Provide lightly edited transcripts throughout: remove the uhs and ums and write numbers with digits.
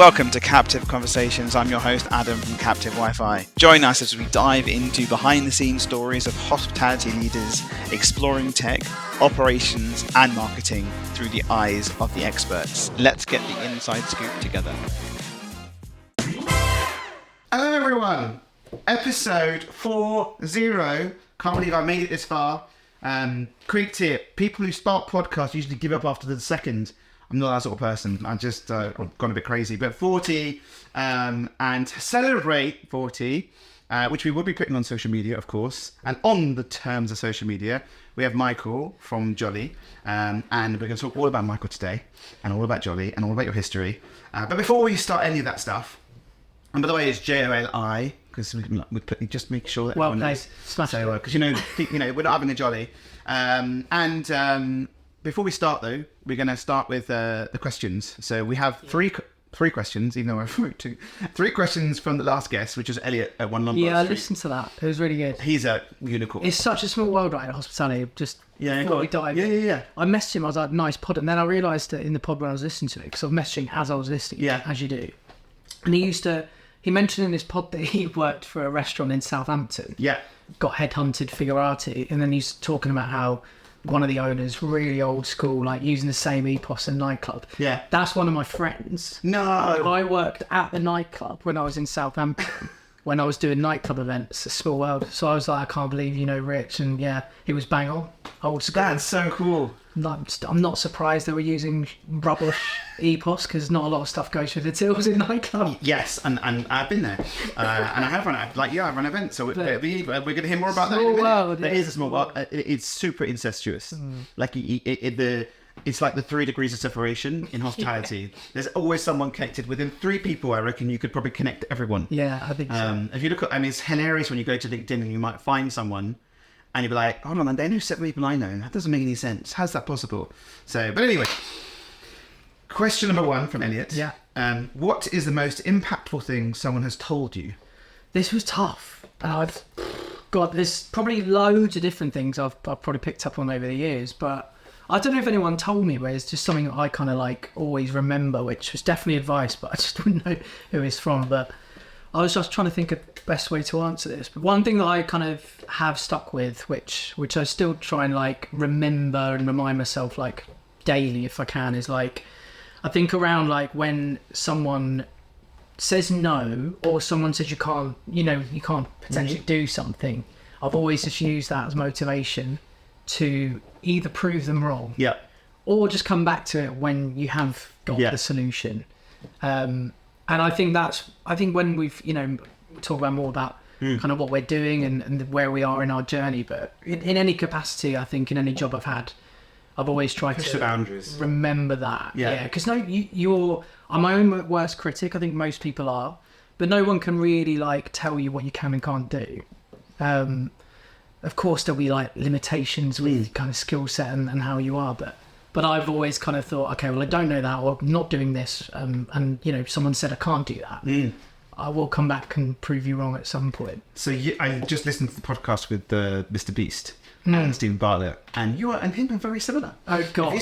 Welcome to Captive Conversations. I'm your host, Adam from Captive Wi-Fi. Join us as we dive into behind-the-scenes stories of hospitality leaders, exploring tech, operations, and marketing through the eyes of the experts. Let's get the inside scoop together. Hello, everyone. Episode 40. Can't believe I made it this far. Quick tip: people who start podcasts usually give up after the second. I'm not that sort of person. I just gone a bit crazy. But 40, and celebrate 40, which we will be putting on social media, of course. And on the terms of social media, we have Michael from Joli. And we're going to talk all about Michael today, and all about Joli, and all about your history. But before we start any of that stuff, and by the way, it's Joli, because we put, just make sure that well played. Smash. So, because we're not having a Joli. Before we start, though, we're going to start with the questions. So we have three questions, even though I wrote two. 3 questions from the last guest, which was Elliot at One Lombard Yeah, I Street. listened to that. It was really good. He's a unicorn. It's such a small world, right, in hospitality. Just before we dive in. Yeah. I messaged him. I was like, nice pod. And then I realised that in the pod when I was listening to it, because I was messaging as I was listening, as you do. And he mentioned in his pod that he worked for a restaurant in Southampton. Yeah. Got headhunted figurati. And then he's talking about how one of the owners, really old school, like using the same ethos in nightclub. Yeah. That's one of my friends. No. I worked at the nightclub when I was in Southampton, when I was doing nightclub events, a small world. So I was like, I can't believe you know Rich. And yeah, he was bang on, old school. That's so cool. I'm not surprised they were using rubbish ethos, because not a lot of stuff goes through the tills in nightclub. Yes, and I've been there. And I have run I run events, so we're going to hear more about that in a minute. World, There is a small world. It's super incestuous. Like it's like the 3 degrees of separation in hospitality. There's always someone connected. Within 3 people, I reckon you could probably connect everyone. Yeah, I think so. If you look at, it's hilarious when you go to LinkedIn and you might find someone and you'll be like, hold on, they know 7 people I know. That doesn't make any sense. How's that possible? So, but anyway, question number 1 from Elliot. Yeah. What is the most impactful thing someone has told you? This was tough. There's probably loads of different things I've probably picked up on over the years, but I don't know if anyone told me, but it's just something that I kind of like always remember, which was definitely advice, but I just wouldn't know who it's from. But I was just trying to think of the best way to answer this. But one thing that I kind of have stuck with, which I still try and like remember and remind myself like daily if I can, is like, I think around like when someone says no, or someone says you can't potentially do something, I've always just used that as motivation to either prove them wrong, or just come back to it when you have got the solution. And I think when we've talk about more about kind of what we're doing and where we are in our journey, but in any capacity, I think in any job I've had, I've always tried Push to the boundaries. remember that. Because I'm my own worst critic. I think most people are, but no one can really like tell you what you can and can't do. Of course, there'll be like limitations with kind of skill set and how you are, but I've always kind of thought, okay, well, I don't know that, or I'm not doing this, and someone said I can't do that. I will come back and prove you wrong at some point. So I just listened to the podcast with Mr. Beast and Stephen Bartlett, and you and him are very similar. Oh God! If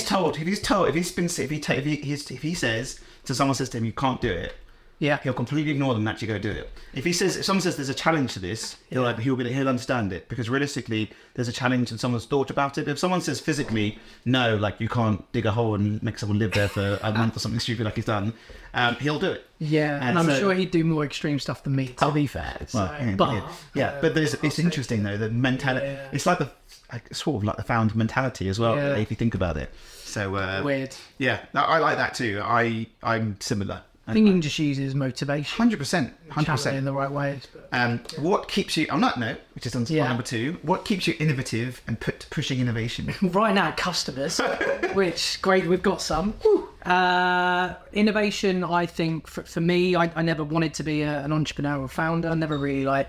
he says to someone says to him, you can't do it, he'll completely ignore them and actually go do it. If someone says there's a challenge to this, he'll understand it, because realistically there's a challenge and someone's thought about it. But if someone says physically, no, like you can't dig a hole and make someone live there for a month or something stupid like he's done, he'll do it. Yeah, and I'm sure he'd do more extreme stuff than me, to be fair. So, but it's interesting though, the mentality. It's like sort of like the found mentality as well, if you think about it. So weird. Yeah, I like that too. I'm similar. I think you can just use it as motivation. 100%. In the right ways. But, what keeps you, on that note, which is on number 2, what keeps you innovative and pushing innovation? Right now, customers, which, great, we've got some. Innovation, I think, for me, I never wanted to be an entrepreneur or founder. I never really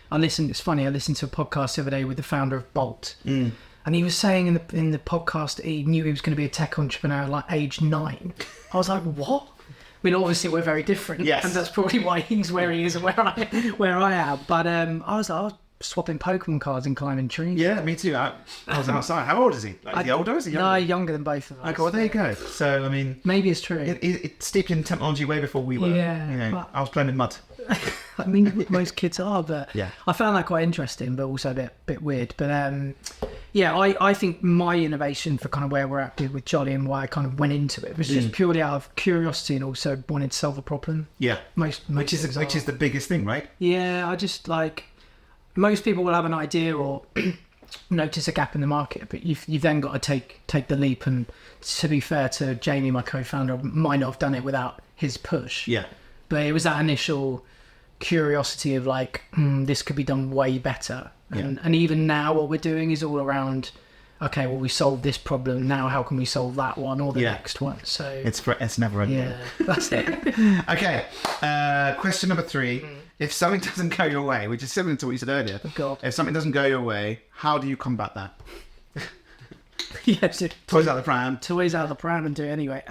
it's funny, I listened to a podcast the other day with the founder of Bolt. And he was saying in the podcast that he knew he was going to be a tech entrepreneur at like age 9. I was like, what? I mean, obviously we're very different, and that's probably why he's where he is and where I am. But I was like, swapping Pokemon cards and climbing trees. Yeah, me too. I was outside. How old is he? Like, is he older? Or is he younger? No, younger than both of us. Okay, well, there you go. So, I mean, Maybe it's true. it steeped in technology way before we were. Yeah, You know, but- I was playing with mud. I mean, most kids are, but Yeah. I found that quite interesting, but also a bit weird. But yeah, I think my innovation for kind of where we're at with Joli and why I kind of went into it was just purely out of curiosity and also wanted to solve a problem. Yeah. Which Which is the biggest thing, right? Yeah, I just like most people will have an idea or notice a gap in the market, but you've then got to take the leap. And to be fair to Jamie, my co-founder, I might not have done it without his push. Yeah. But it was that initial curiosity of like, this could be done way better. And even now what we're doing is all around, okay, well, we solved this problem. Now how can we solve that one or the next one? So It's never ending. yeah, that's it. Okay. Question number 3. If something doesn't go your way, which is similar to what you said earlier, God. if something doesn't go your way, how do you combat that? Yeah, so Toys out the pram. toys out of the pram and do it anyway.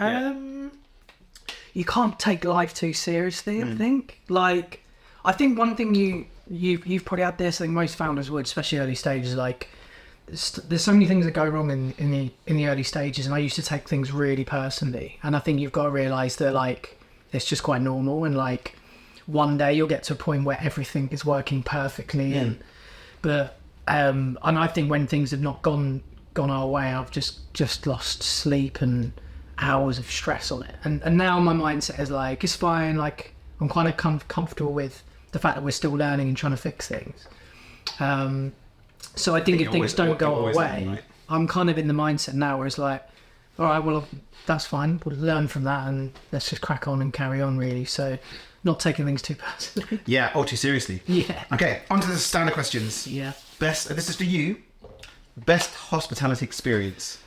You can't take life too seriously, I think. Like, I think one thing you've probably had this, I think most founders would, especially early stages, like there's so many things that go wrong in the early stages, and I used to take things really personally. And I think you've got to realise that like it's just quite normal, and like one day you'll get to a point where everything is working perfectly. But I think when things have not gone our way, I've just lost sleep and hours of stress on it. And now my mindset is like, it's fine. Like I'm kind of comfortable with the fact that we're still learning and trying to fix things. So I think if things don't go our way, right? I'm kind of in the mindset now where it's like, all right, well, that's fine. We'll learn from that and let's just crack on and carry on, really. So not taking things too personally. Yeah, or too seriously. Yeah. Okay, on to the standard questions. Yeah. This is for you. Best hospitality experience.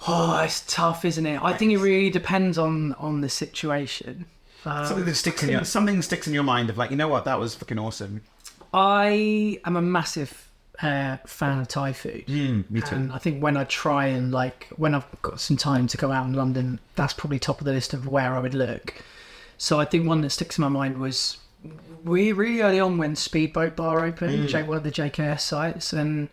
Oh, it's tough, isn't it? I think it really depends on the situation. Something that sticks in your mind of like, you know what, that was fucking awesome. I am a massive fan of Thai food. Me too. And I think when I try and like, when I've got some time to go out in London, that's probably top of the list of where I would look. So I think one that sticks in my mind was really early on when Speedboat Bar opened, one of the JKS sites. And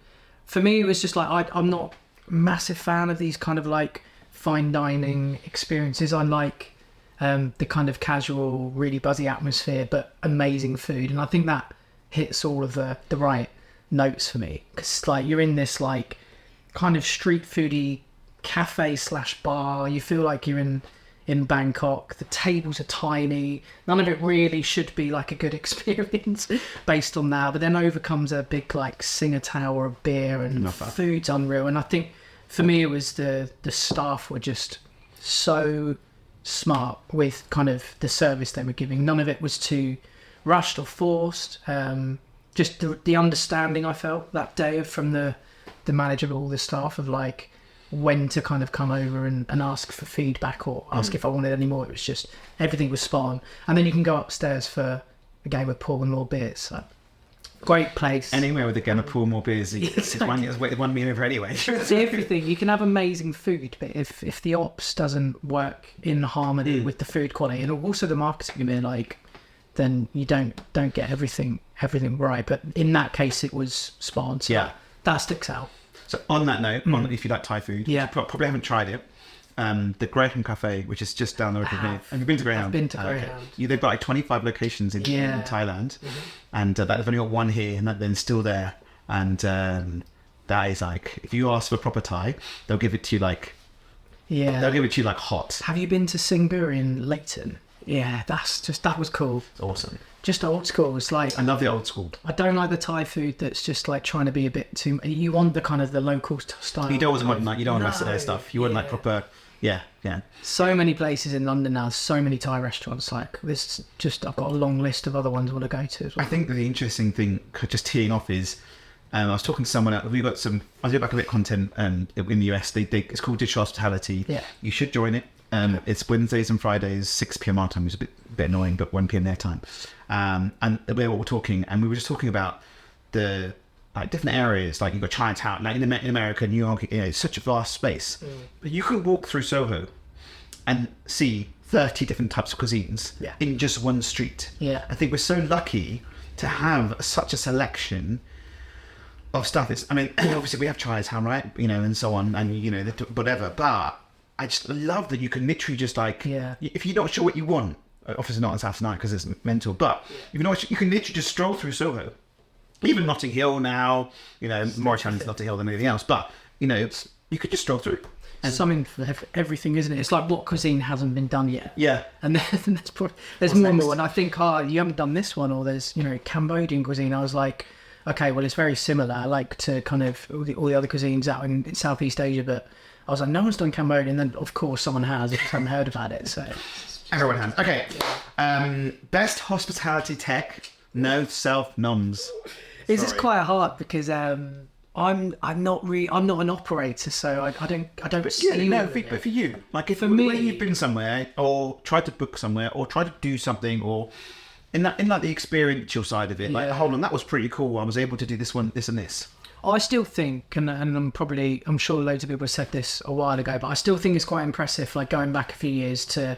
for me, it was just like, I'm not a massive fan of these kind of like fine dining experiences. I like the kind of casual, really buzzy atmosphere, but amazing food. And I think that hits all of the right notes for me. Because like you're in this like kind of street foodie cafe / bar. You feel like you're in Bangkok. The tables are tiny. None of it really should be like a good experience based on that. But then over comes a big like singer tower of beer and food's unreal. And I think for me it was the staff were just so smart with kind of the service they were giving. None of it was too rushed or forced. Just the understanding I felt that day from the manager of all the staff of like when to kind of come over and ask for feedback or ask if I wanted any more. It was just, everything was spot on. And then you can go upstairs for a game of pool and more beers. So, great place. Anywhere with a game of pool, more beers, it's one meal over anyway. It's everything. You can have amazing food, but if the ops doesn't work in harmony with the food quality and also the marketing, like, then you don't get everything right. But in that case, it was spot on. So that sticks out. So on that note, if you like Thai food, you probably haven't tried it. The Greyhound Cafe, which is just down the road from here. Have you been to Greyhound? I've been to Greyhound. They've got like 25 locations in Thailand, and they've only got one here, and then still there. And that is like, if you ask for proper Thai, they'll give it to you like, they'll give it to you like hot. Have you been to Singburi in Leighton? Yeah, that was cool. It's awesome. Just old school. It's like, I love the old school. I don't like the Thai food that's just like trying to be a bit too. You want the kind of the local style. You don't want like, you don't want the rest of their stuff. You want like proper. Yeah. So many places in London now. So many Thai restaurants. Like this, just I've got a long list of other ones I want to go to as well. I think that the interesting thing, just teeing off, is I was talking to someone else. We got some. I did like a bit of content in the US. It's called Digital Hospitality. Yeah. You should join it. It's Wednesdays and Fridays, 6 p.m. our time. It's a bit annoying, but 1 p.m. their time. And we were talking, and we were just talking about the like different areas. Like you've got Chinatown, like in America, New York. It's such a vast space. But you can walk through Soho and see 30 different types of cuisines in just one street. Yeah. I think we're so lucky to have such a selection. of stuff. It's, I mean, obviously we have Chinatown, right? You know, and so on, and you know, whatever. But I just love that you can literally just like, if you're not sure what you want, obviously not on Saturday night because it's mental, but if you're not sure, you can literally just stroll through Soho. Even Notting Hill now, you know, more Italian to Notting Hill than anything else, but you know, you could just stroll through. And something for everything, isn't it? It's like what cuisine hasn't been done yet. Yeah. And there's more and more. And I think, you haven't done this one, or there's, you know, Cambodian cuisine. I was like, okay, well, it's very similar. I like to kind of all the other cuisines out in Southeast Asia, but I was like, no one's done Cambodian. And then, of course, someone has. I just haven't heard about it. So everyone has. Okay. Best hospitality tech. No self noms. It's just quite hard because I'm not an operator, so I don't see. No, but for you, like if when you've been somewhere or tried to book somewhere or tried to do something, or in like the experiential side of it, like hold on, that was pretty cool. I was able to do this one, this and this. I still think, and I'm sure loads of people have said this a while ago, but I still think it's quite impressive. Like going back a few years to,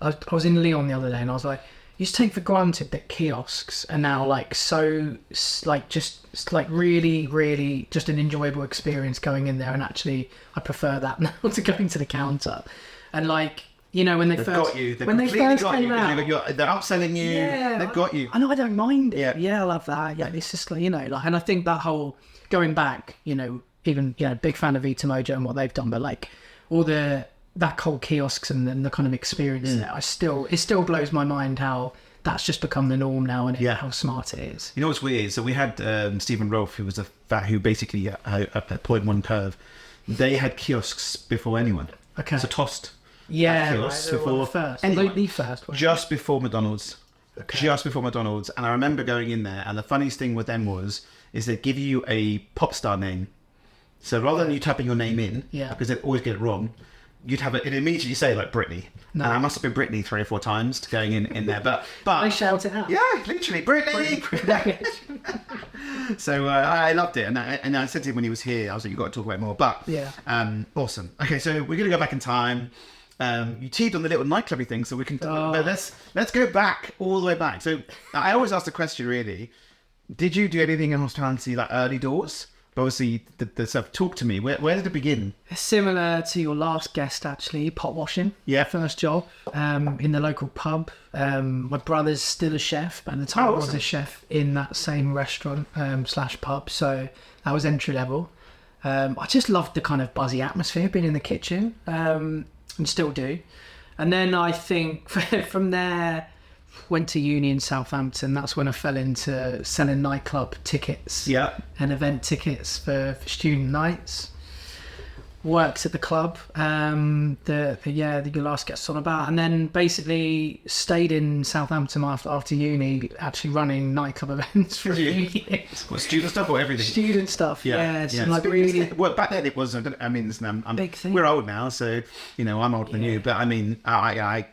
I was in Lyon the other day, and I was like, you just take for granted that kiosks are now like so like just like really, really just an enjoyable experience going in there, and actually I prefer that now to going to the counter. And like, you know, when they first came out, they're upselling you. Yeah, they've got you. I know, I don't mind it. Yeah, I love that. Yeah, it's just like, you know, like, and I think that whole going back, you know, even, you know, big fan of Vita Mojo and what they've done, but like all that whole kiosks and the kind of experience there, it still blows my mind how that's just become the norm now, and how smart it is. You know what's weird? So we had Stephen Rolfe, who was who basically at point one curve. They had kiosks before anyone. Okay. So Toast. Yeah, kiosks right, before first. Anyone. The first one. Just before McDonald's. Okay. Just before McDonald's, and I remember going in there, and the funniest thing with them is they give you a pop star name. So rather than you typing your name in, because they always get it wrong, you'd have it immediately say like Britney. No. And I must have been Britney 3 or 4 times to going in there, but I shout it out. Yeah, literally Britney. So I loved it, and I said to him when he was here, I was like, "You got to talk about it more." But awesome. Okay, so we're gonna go back in time. You teed on the little nightclubby thing, so we can. But let's go back all the way back. So I always ask the question, really: did you do anything in hospitality like early doors? But obviously, the stuff. Talk to me. Where did it begin? Similar to your last guest, actually, pot washing. Yeah. First job in the local pub. My brother's still a chef, but at the time I was a chef in that same restaurant / pub. So that was entry level. I just loved the kind of buzzy atmosphere, being in the kitchen, and still do. And then I think from there, went to uni in Southampton. That's when I fell into selling nightclub tickets and event tickets for student nights. Worked at the club, your last guest on about, and then basically stayed in Southampton after uni, actually running nightclub events for a few years. What, student stuff or everything? Student stuff, like really. Well, back then it was. I mean, I'm big thing. We're old now, so you know I'm older than you. But I mean, I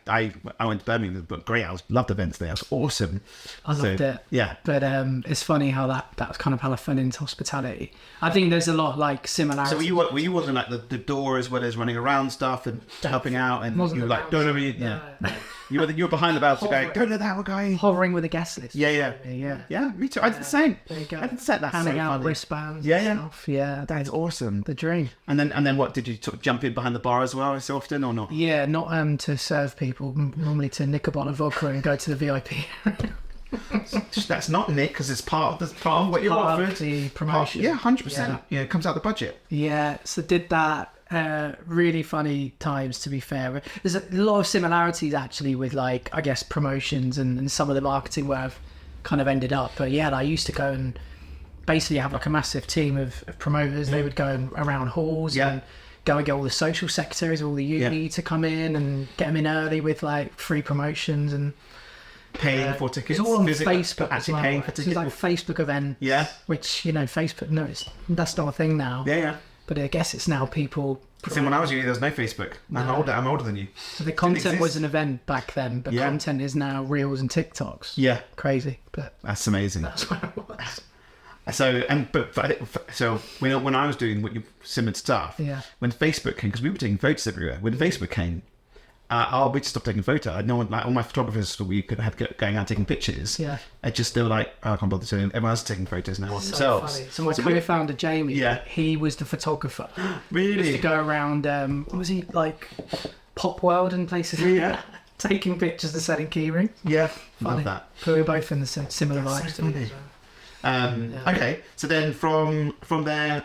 went to Birmingham, but great. I loved events there. It was awesome. I loved it. Yeah. But it's funny how that's kind of how I fell into hospitality. I think there's a lot like similarities. So were you wasn't like the door as well as running around stuff and helping out, and you were like, don't know, you were behind the bar, so going, don't know that we're going hovering with a guest list. Yeah. Me too. I did the same. There you go. I did set that. Handing out funny. wristbands. Stuff. Yeah, that is awesome. The dream. And then what did you jump in behind the bar as well so often or not? Yeah, not to serve people. Normally to nick a bottle of vodka and go to the VIP. That's not Nick, because it's part of what you're offered. The promotion. 100%. Yeah, it comes out the budget. Yeah, so did that. Really funny times, to be fair. There's a lot of similarities actually with, like, I guess promotions and some of the marketing where I've kind of ended up. But yeah, I used to go and basically have like a massive team of promoters. They would go around halls and go and get all the social secretaries, all the uni to come in and get them in early with like free promotions and paying for tickets. It's all on Facebook. Actually paying for tickets. It's like Facebook events. Yeah. Which, you know, Facebook, that's not a thing now. Yeah. But I guess it's now people. See, when I was uni, there was no Facebook. I'm older than you. So the content was an event back then, but content is now reels and TikToks. Yeah. Crazy, but that's amazing. That's what it was. So when I was doing what you similar stuff, when Facebook came, because we were taking photos everywhere. When Facebook came, we just stopped taking photos. I know, like all my photographers we could have going out taking pictures. Yeah. I just they were like, oh, I can't bother doing. Everyone else is taking photos now themselves. Funny. So my co-founder Jamie, Yeah. he was the photographer. Really? He used to go around. What was he like? Pop World and places. Yeah. Taking pictures and selling keyring. Yeah, Funny. love that. But we were both in the similar vibes. So funny. Okay, so then from there.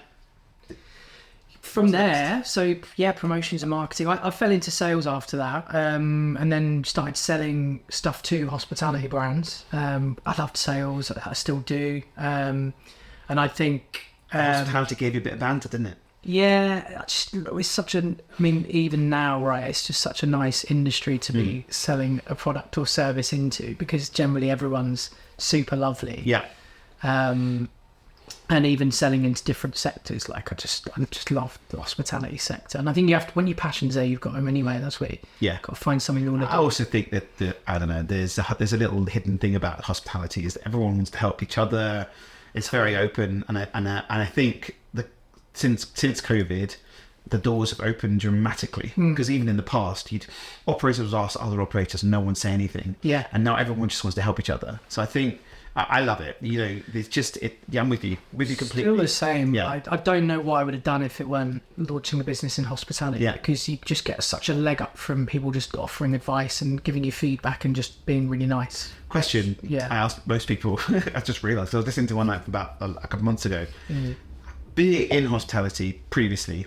From there, so yeah, promotions and marketing. I fell into sales after that, and then started selling stuff to hospitality brands. I loved sales, I still do, and I think Hospitality gave you a bit of banter, didn't it? yeah, it's such a. I mean, even now, right? It's just such a nice industry to be selling a product or service into because generally everyone's super lovely. Yeah. And even selling into different sectors, like I just love the hospitality sector, and I think you have to, when your passion's there, you've got them anyway. That's where Yeah. got to find something you want to do. I also think that I don't know. There's a little hidden thing about hospitality is that everyone wants to help each other. It's very open, and I think that since COVID, the doors have opened dramatically. Because even in the past, operators would ask other operators, and no one say anything. Yeah. And now everyone just wants to help each other. So I think I love it. You know, it's just it. Yeah, I'm with you completely. Still the same. Yeah. I don't know what I would have done if it weren't launching a business in hospitality. Yeah. Because you just get such a leg up from people just offering advice and giving you feedback and just being really nice. Question. Yeah. I asked most people. I just realised I was listening to one night about a couple of months ago. Being in hospitality previously,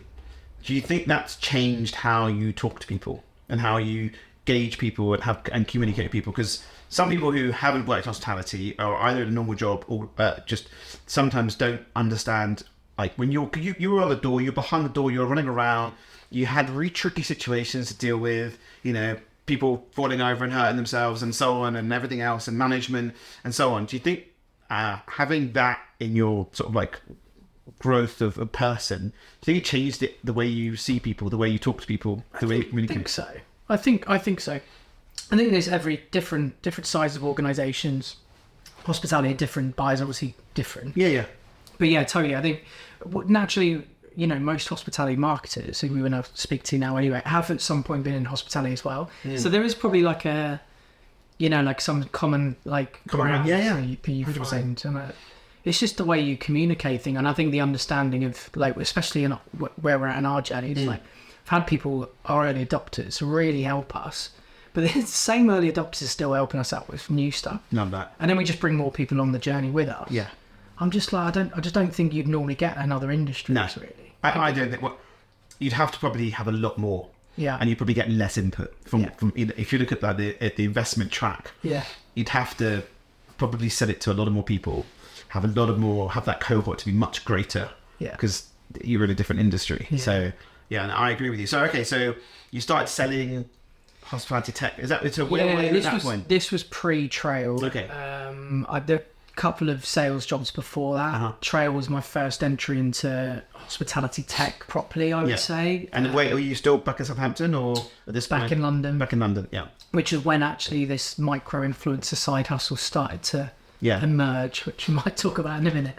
do you think that's changed how you talk to people and how you gauge people and communicate with people? Because some people who haven't worked hospitality are either in a normal job or just sometimes don't understand. Like when you're on the door, you're behind the door, you're running around. You had really tricky situations to deal with. You know, people falling over and hurting themselves and so on, and everything else, and management and so on. Do you think having that in your sort of like growth of a person, do you think it changed the way you see people, the way you talk to people, the way you communicate? I think so. I think so. I think there's every different size of organisations. Hospitality, different, buyers obviously different. Yeah. But yeah, totally. I think naturally, you know, most hospitality marketers who we want to speak to now anyway have at some point been in hospitality as well. So there is probably like a, you know, like some common like ground. Yeah. You find. And it's just the way you communicate thing, and I think the understanding of like, especially in where we're at in our journey, it's like I've had people, our early adopters, really help us. But the same early adopters are still helping us out with new stuff. Love that. And then we just bring more people along the journey with us. Yeah. I'm just like, I just don't think you'd normally get another industry. No. Really. I don't think. Well, you'd have to probably have a lot more. Yeah. And you'd probably get less input from if you look at like the investment track. Yeah. You'd have to probably sell it to a lot of more people. Have that cohort to be much greater. Yeah. Because you're in a different industry. Yeah. So yeah, and I agree with you. So okay, so you started selling hospitality tech. Is that so? Where were you at that point? This was pre-Trail. Okay. I did a couple of sales jobs before that. Trail was my first entry into hospitality tech properly, I would say. And wait, were you still back in Southampton or at this back point? in London? Back in London, yeah. Which is when actually this micro-influencer side hustle started to emerge, which we might talk about in a minute.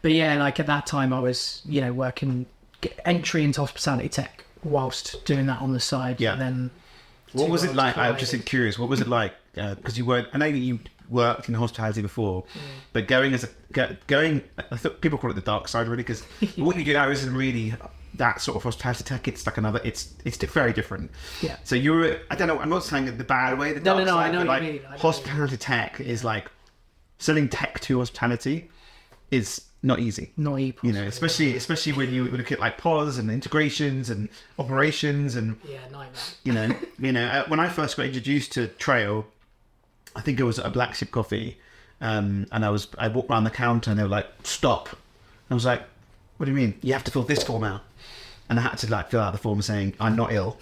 But yeah, like at that time I was, you know, working entry into hospitality tech whilst doing that on the side. Yeah. And then what was it like? I'm just curious. What was it like? Because you weren't. I know that you worked in hospitality before, but going. I thought people call it the dark side, really, because what you do now isn't really that sort of hospitality tech. It's like another. It's very different. Yeah. So you were. I don't know. I'm not saying it the bad way. The dark No. side, I know but what you mean. hospitality tech is like selling tech to hospitality is not easy. Not easy. You know, especially when you look at like POS and integrations and operations and nightmare. you know, when I first got introduced to Trail, I think it was at a Black Sheep Coffee, and I walked around the counter and they were like, "Stop!" And I was like, "What do you mean? You have to fill this form out." And I had to like fill out the form saying I'm not ill,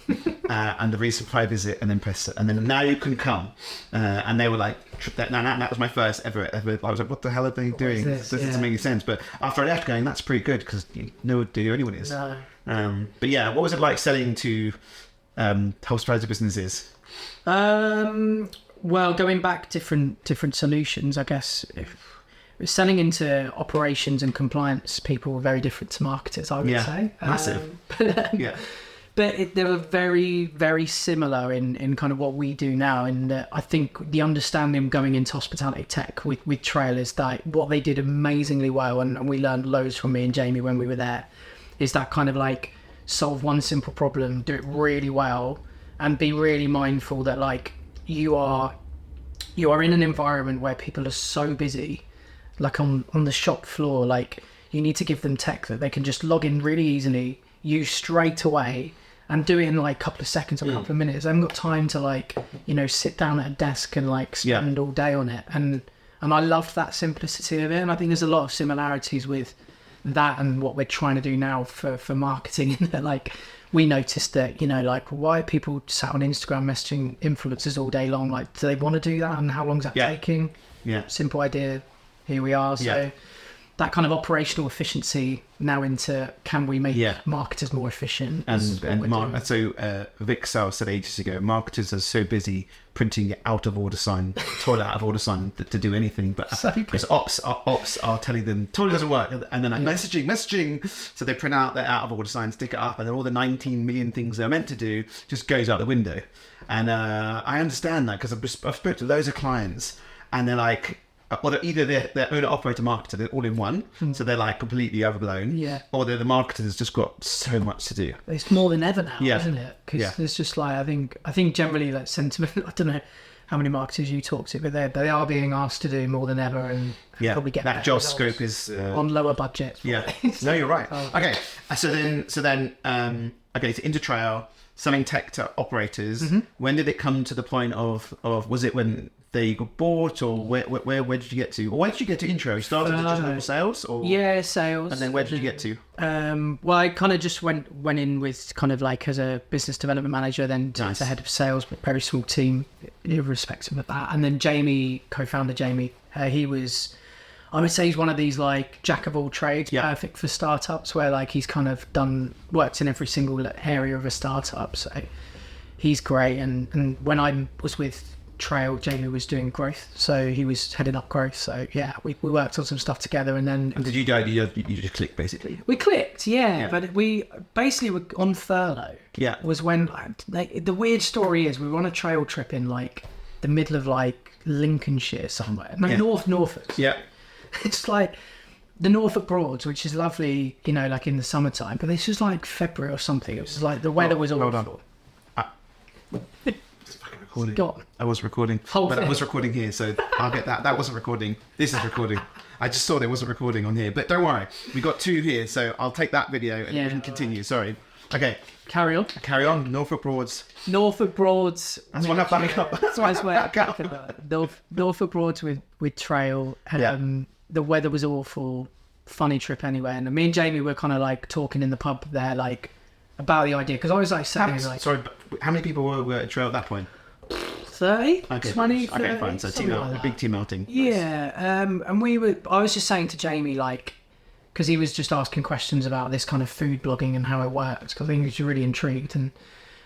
and the reason for my visit, and then press it, and then now you can come. And they were like, that was my first ever. I was like, what the hell are they doing? This doesn't make any sense. But after I left, going, that's pretty good because you know who anyone is. No. But yeah, what was it like selling to hospitality businesses? Well, going back different solutions, I guess. Selling into operations and compliance, people were very different to marketers, I would say. Massive. But they were very, very similar in kind of what we do now. And I think the understanding going into hospitality tech with Trail is that what they did amazingly well, and we learned loads from me and Jamie when we were there, is that kind of like solve one simple problem, do it really well, and be really mindful that like you are in an environment where people are so busy, like on the shop floor, like you need to give them tech that they can just log in really easily, use straight away, and do it in like a couple of seconds or a couple of minutes. They haven't got time to like, you know, sit down at a desk and like spend all day on it. And I loved that simplicity of it. And I think there's a lot of similarities with that and what we're trying to do now for marketing. And that like we noticed that, you know, like why are people sat on Instagram messaging influencers all day long? Like, do they want to do that? And how long is that taking? Yeah. Simple idea. Here we are. So that kind of operational efficiency now into can we make marketers more efficient? So Vic Sell said ages ago, marketers are so busy printing out of order sign, toilet out of order sign to do anything. But because ops are telling them toilet doesn't work, and then like messaging. So they print out their out of order sign, stick it up, and then all the 19 million things they're meant to do just goes out the window. And I understand that because I've spoken to loads of clients, and they're like, or they're either their owner operator marketer, they're all in one, so they're like completely overblown, or they're the marketer that's just got so much to do. It's more than ever now, isn't it? Because it's just like I think generally like sentiment. I don't know how many marketers you talk to, but they are being asked to do more than ever, and probably get that job scope is on lower budgets. No, you're right. Okay, so then okay, so into trial, selling tech to operators. When did it come to the point of was it when they got bought, or where did you get to? Or where did you get to intro? You started with just normal sales, or sales, and then where did you get to? Well, I kind of just went in with kind of like as a business development manager, then to head of sales, but very small team, irrespective of that. And then Jamie, co-founder Jamie, he was, I would say he's one of these like jack of all trades, perfect for startups, where like he's kind of worked in every single area of a startup. So he's great. And when I was with Trail, Jamie was doing growth, so he was heading up growth. So we worked on some stuff together, and then did you just click basically? We clicked, but we basically were on furlough. Was when the weird story is we were on a trail trip in like the middle of like Lincolnshire somewhere, North Norfolk. It's like the Norfolk Broads, which is lovely, you know, like in the summertime, but this was like February or something. It was like the weather was awful. I was recording, but I was recording here, so I'll get that. That wasn't recording. This is recording. I just saw there wasn't recording on here, but don't worry, we got two here, so I'll take that video and we can continue. Sorry. Okay. Carry on. Norfolk Broads. That's one up, back up. That's why Norfolk Broads with Trail. The weather was awful. Funny trip anyway. And me and Jamie were kind of like talking in the pub there, like about the idea, because I was like saying like, sorry, but how many people were at Trail at that point? 30, 20, 30, okay, fine. So a big team outing. And I was just saying to Jamie, like, because he was just asking questions about this kind of food blogging and how it works, because I think he was really intrigued, and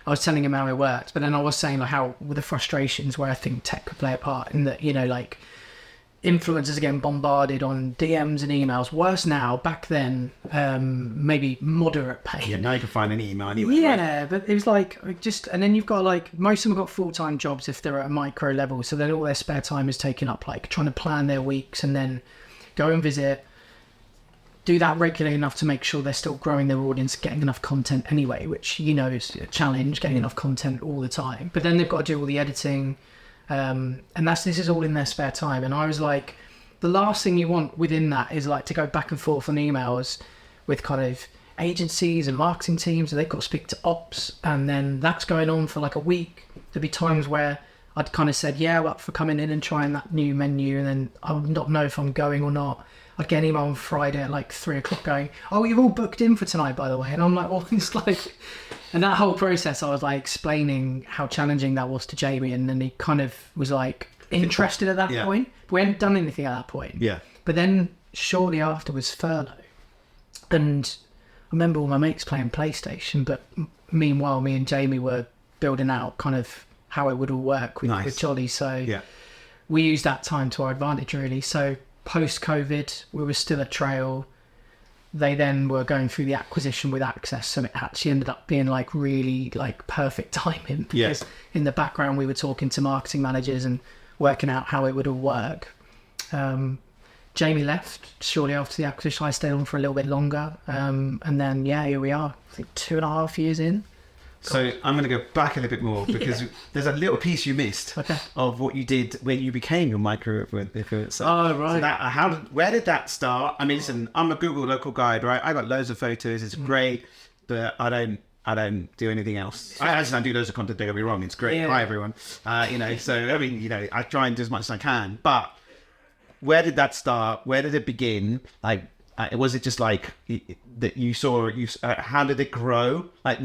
I was telling him how it worked, but then I was saying like how with the frustrations where I think tech could play a part in that, you know, like influencers are getting bombarded on DMs and emails. Worse now, back then, maybe moderate pain. Yeah, now you can find any email anyway. But it was like and then you've got like, most of them have got full-time jobs if they're at a micro level, so then all their spare time is taken up like trying to plan their weeks and then go and visit, do that regularly enough to make sure they're still growing their audience, getting enough content anyway, which, you know, is a challenge, getting enough content all the time. But then they've got to do all the editing, and this is all in their spare time. And I was like, the last thing you want within that is like to go back and forth on emails with kind of agencies and marketing teams, and they've got to speak to ops, and then that's going on for like a week. There'd be times where I'd kind of said, we're up for coming in and trying that new menu, and then I would not know if I'm going or not. I'd get an email on Friday at like 3 o'clock going, oh, you're all booked in for tonight, by the way. And I'm like, well, it's like, and that whole process, I was like explaining how challenging that was to Jamie. And then he kind of was like interested at that point. We hadn't done anything at that point. But then shortly after was furlough. And I remember all my mates playing PlayStation, but meanwhile, me and Jamie were building out kind of how it would all work with Joli. So we used that time to our advantage, really. So post-COVID, we were still at Trail. they then were going through the acquisition with Access, so it actually ended up being like really like perfect timing, because in the background we were talking to marketing managers and working out how it would all work. Jamie left shortly after the acquisition. I stayed on for a little bit longer, and then here we are, I think 2.5 years in. So I'm going to go back a little bit more, because there's a little piece you missed of what you did when you became your micro influencer. Oh, right. So where did that start? I mean, listen, I'm a Google local guide, right? I got loads of photos. It's great, but I don't do anything else. I do loads of content. Don't get me wrong. It's great. Yeah. Hi everyone. So I mean, I try and do as much as I can. But where did that start? Where did it begin? Like, was it just like that you saw? How did it grow? Like,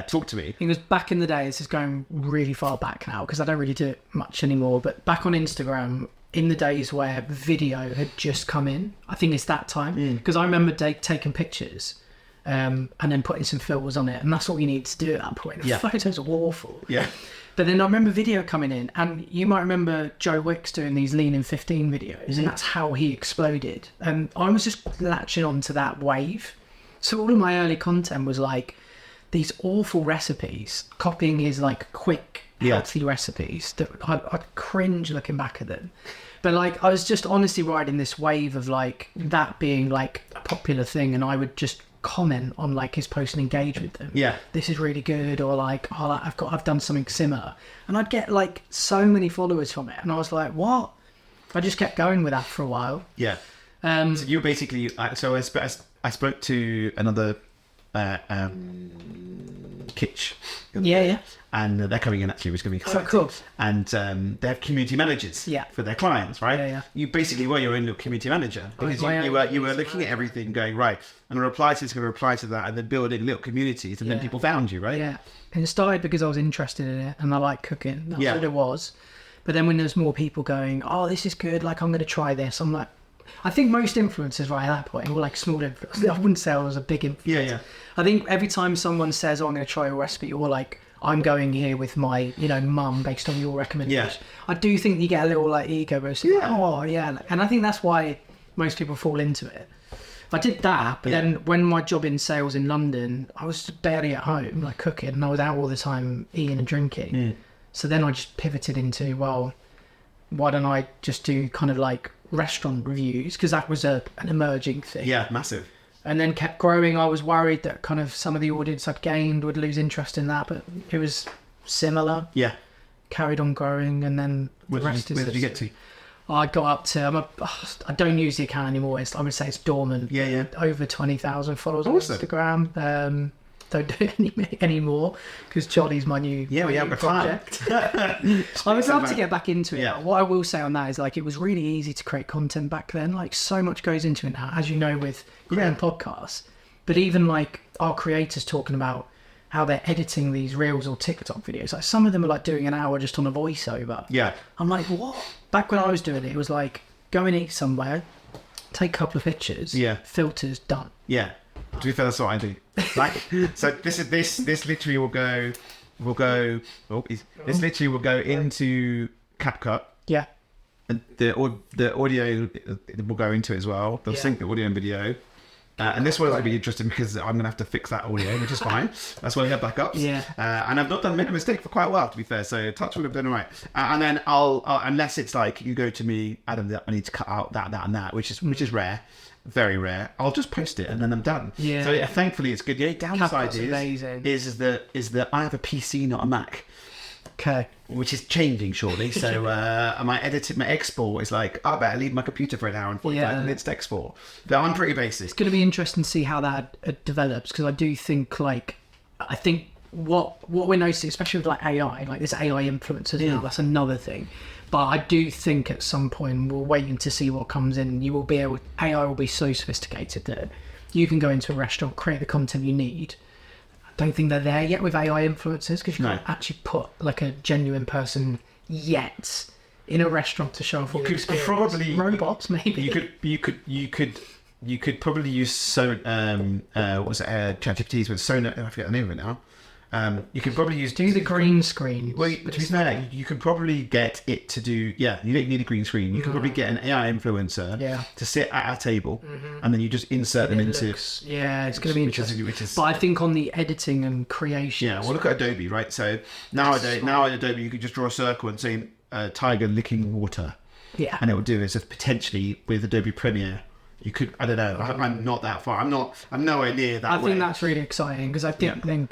talk to me. It was back in the day. This is going really far back now, because I don't really do it much anymore. But back on Instagram, in the days where video had just come in, I think it's that time, because I remember taking pictures and then putting some filters on it, and that's all you need to do at that point. The photos are awful. Yeah. But then I remember video coming in, and you might remember Joe Wicks doing these Lean in 15 videos, and that's how he exploded. And I was just latching onto that wave. So all of my early content was like these awful recipes, copying his like quick, healthy recipes that I'd cringe looking back at them. But like, I was just honestly riding this wave of like that being like a popular thing, and I would just comment on like his post and engage with them. This is really good, or like, I've done something similar, and I'd get like so many followers from it, and I was like, what? I just kept going with that for a while. So you basically, so I spoke to another Kitsch, and they're coming in actually, which is going to be exciting. Cool. And they have community managers for their clients, right? You basically were your own little community manager, because you were looking at everything, going right, and a reply to this, going to reply to that, and then building little communities, and then people found you, right? And it started because I was interested in it, and I like cooking. That's what it was. But then when there's more people going, oh, this is good, like I'm going to try this, I'm like, I think most influencers right at that point were like small influencers. I wouldn't say I was a big influencer. I think every time someone says, oh, I'm going to try a recipe, or like, I'm going here with my, mum based on your recommendation. I do think you get a little like ego boost. And I think that's why most people fall into it. I did that, but then when my job in sales in London, I was barely at home, like cooking, and I was out all the time eating and drinking. So then I just pivoted into, well, why don't I just do kind of like restaurant reviews, because that was an emerging thing. Massive. And then kept growing. I was worried that kind of some of the audience I'd gained would lose interest in that, but it was similar. Carried on growing, and then where did you get to? I got up to, I don't use the account anymore. I would say it's dormant. Over 20,000 followers on Instagram. Don't do it anymore, because Joli's my new project. I would love to get back into it. What I will say on that is like, it was really easy to create content back then. Like, so much goes into it now, as you know, with creating podcasts. But even like our creators talking about how they're editing these reels or TikTok videos. Like, some of them are like doing an hour just on a voiceover. I'm like, what? Back when I was doing it, it was like, go and eat somewhere, take a couple of pictures, filters, done. To be fair, that's what I do. Like, so this literally will go. This literally will go into CapCut. And the audio will go into it as well. They'll sync the audio and video. And this one will be interesting, because I'm going to have to fix that audio, which is fine. That's why I have backups. And I've not made a mistake for quite a while, to be fair. So touch wood, I've done all right. And then I'll unless it's like you go to me, Adam, I need to cut out that and that, which is rare. Very rare. I'll just post it and then I'm done. So thankfully it's good. The downside is that I have a PC, not a Mac. Okay. Which is changing shortly. So my export is like, I better leave my computer for an hour and 45 minutes to export. But I'm pretty basic. It's going to be interesting to see how that develops, because I do think what we're noticing, especially with like AI, like this AI influencers now, that's another thing. But I do think at some point we're waiting to see what comes in. AI will be so sophisticated that you can go into a restaurant, create the content you need. I don't think they're there yet with AI influencers, because you can't actually put like a genuine person yet in a restaurant to show off all the experience. Probably robots, maybe. You could probably use ChatGPT's with Sono. I forget the name of it now. You can probably use Do the green screen. Well, to be fair, you can probably get it to do. Yeah, you don't need a green screen. You can probably get an AI influencer to sit at a table, and then you just insert them into. It's going to be interesting. Which is, but I think on the editing and creation. yeah. Well, look at Adobe, right? So nowadays, now in Adobe, you can just draw a circle and say tiger licking water. Yeah. And it will do is potentially with Adobe Premiere. You could, I don't know, I'm not that far. I'm nowhere near that. I think that's really exciting because I think then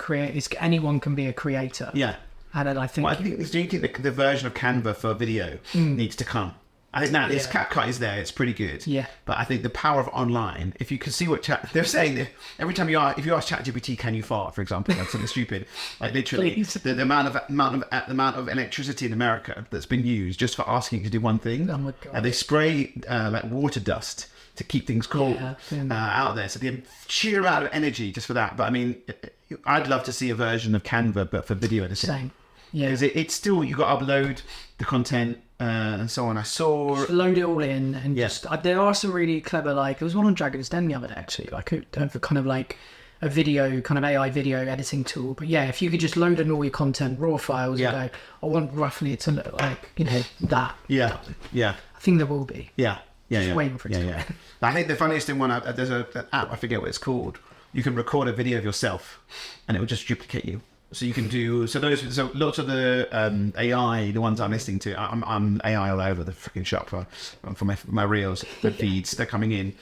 anyone can be a creator. Yeah. And then I think. Well, do you think the version of Canva for video needs to come? I think that this CapCut is there. It's pretty good. Yeah. But I think the power of online, if you can see what they're saying, that every time if you ask ChatGPT, can you fart, for example, that's something stupid. Like literally, the amount of electricity in America that's been used just for asking it to do one thing. Oh my God. And they spray like water dust to keep things cool out there. So the sheer amount of energy just for that. But I mean, I'd love to see a version of Canva, but for video editing. Same. Yeah. Because it's still, you've got to upload the content and so on. I saw... Just load it all in and just... there are some really clever, like... There was one on Dragon's Den the other day, actually. Like, for kind of like a video, kind of AI video editing tool. But yeah, if you could just load in all your content, raw files, and go, I want roughly it to look like, that. Yeah, yeah. I think there will be. Yeah. Just waiting for it to I think the funniest thing, there's an app, I forget what it's called. You can record a video of yourself and it will just duplicate you. So you can do so lots of the AI, the ones I'm listening to, I'm AI all over the freaking shop for my reels, the feeds they're coming in.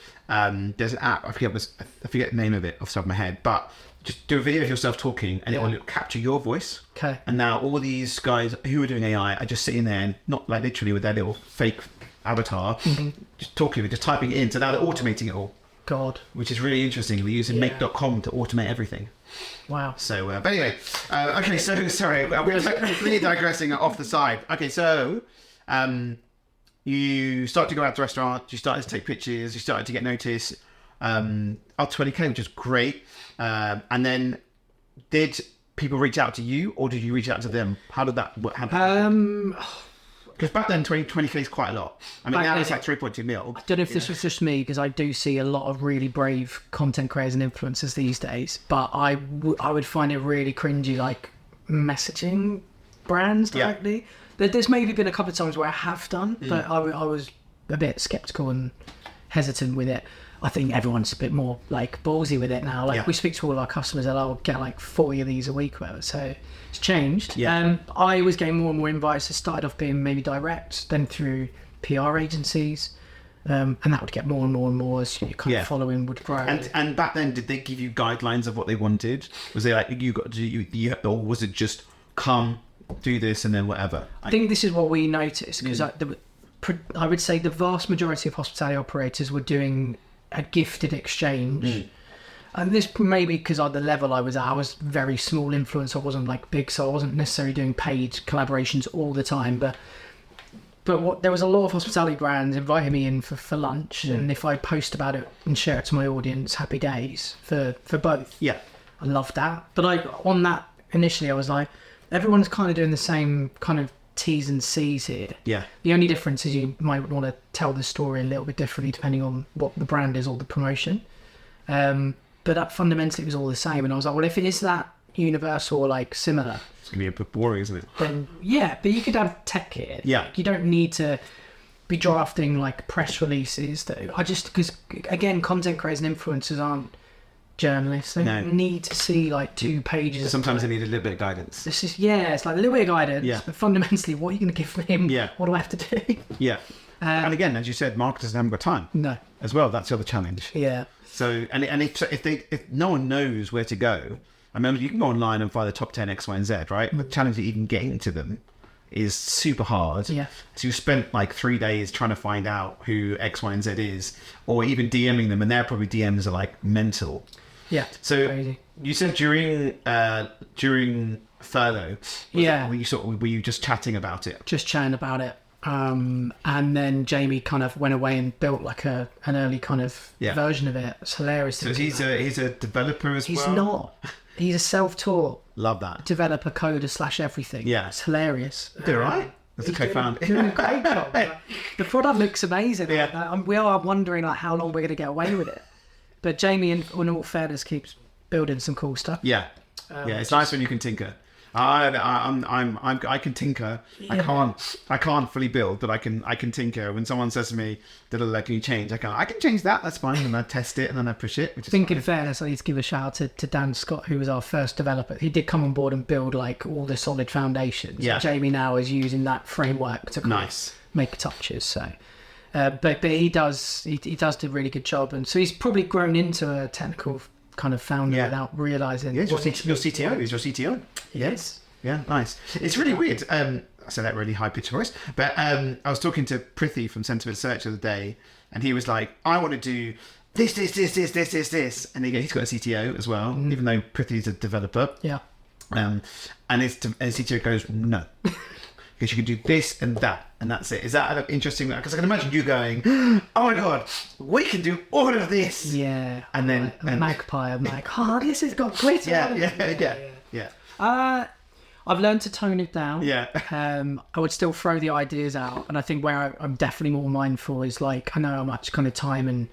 There's an app, I forget the name of it off the top of my head, but just do a video of yourself talking and it will capture your voice. Okay. And now all these guys who are doing AI are just sitting there and not like literally with their little fake avatar, just talking, just typing it in. So now they're automating it all. God. Which is really interesting. We're using make.com to automate everything. Wow. So, but anyway, okay, so, sorry, we're really digressing off the side. Okay, so, you start to go out to restaurants, you started to take pictures, you started to get noticed, up to 20k, which is great. And then, did people reach out to you, or did you reach out to them? How did that happen? Because back then, 20k is quite a lot. I mean, now it's like 3.2 mil. I don't know if this was just me, because I do see a lot of really brave content creators and influencers these days, but I would find it really cringy, like, messaging brands directly. There's maybe been a couple of times where I have done, but I was a bit sceptical and hesitant with it. I think everyone's a bit more, like, ballsy with it now. Like, we speak to all of our customers and I'll get, like, 40 of these a week or whatever, so... It's changed. I was getting more and more invites. It started off being maybe direct, then through PR agencies, and that would get more and more and more as your kind of following would grow. And back then, did they give you guidelines of what they wanted? Was they like, you got to do, or was it just come, do this, and then whatever? I think this is what we noticed, because I would say the vast majority of hospitality operators were doing a gifted exchange. And this may be because of the level I was at. I was very small influencer. I wasn't like big, so I wasn't necessarily doing paid collaborations all the time. But there was a lot of hospitality brands inviting me in for lunch, and if I post about it and share it to my audience, happy days for both. Yeah, I loved that. But on that initially, I was like, everyone's kind of doing the same kind of T's and C's here. Yeah. The only difference is you might want to tell the story a little bit differently depending on what the brand is or the promotion. But that fundamentally was all the same, and I was like, well, if it is that universal or like similar, it's gonna be a bit boring, isn't it? Then but you could have tech here. Yeah, you don't need to be drafting like press releases. Because again, content creators and influencers aren't journalists. They need to see like 2 pages. Sometimes they need a little bit of guidance. This is it's like a little bit of guidance. Yeah. But fundamentally, what are you going to give him? Yeah. What do I have to do? Yeah. And again, as you said, marketers haven't got time. No. As well, that's the other challenge. Yeah. So, and if no one knows where to go, I remember you can go online and find the top 10 X, Y, and Z, right? The challenge of even getting to them is super hard. Yeah. So you spent like 3 days trying to find out who X, Y, and Z is, or even DMing them, and their probably DMs are like mental. Yeah. So crazy. You said during furlough, were you just chatting about it? Just chatting about it. And then Jamie kind of went away and built like an early kind of version of it. It's hilarious. So he's a developer as well? He's not. He's a self-taught. Love that. Developer, coder / everything. Yeah. It's hilarious. They're right. That's a co-founder. Doing a great job. The product looks amazing. Yeah. We are wondering like how long we're going to get away with it. But Jamie, in all fairness, keeps building some cool stuff. Yeah. Yeah, it's nice when you can tinker. I can tinker. Yeah. I can't fully build, but I can tinker. When someone says to me, "Can you change?" I can change that. That's fine. And I test it and then I push it. Which is I think fine. in fairness, I need to give a shout out to Dan Scott, who was our first developer. He did come on board and build like all the solid foundations. Yeah. Jamie now is using that framework to kind of Nice. make touches. So, but he does do a really good job, and so he's probably grown into a technical kind of founder Yeah. without realizing. Yeah, your CTO is your CTO. Yes. Yeah, nice. It's really weird. I said that really high pitched voice, but I was talking to Prithi from Sentiment Search the other day, and he was like, "I want to do this, and he's got a CTO as well, even though Prithi's a developer. Yeah. And his CTO goes, no, because you can do this and that, and that's it. Is that interesting? Because I can imagine you going, oh my god, we can do all of this. Yeah. And then Magpie, I'm like, oh, this has got glitter. Yeah. I've learned to tone it down. Yeah. I would still throw the ideas out, and I think where I'm definitely more mindful is like I know how much kind of time and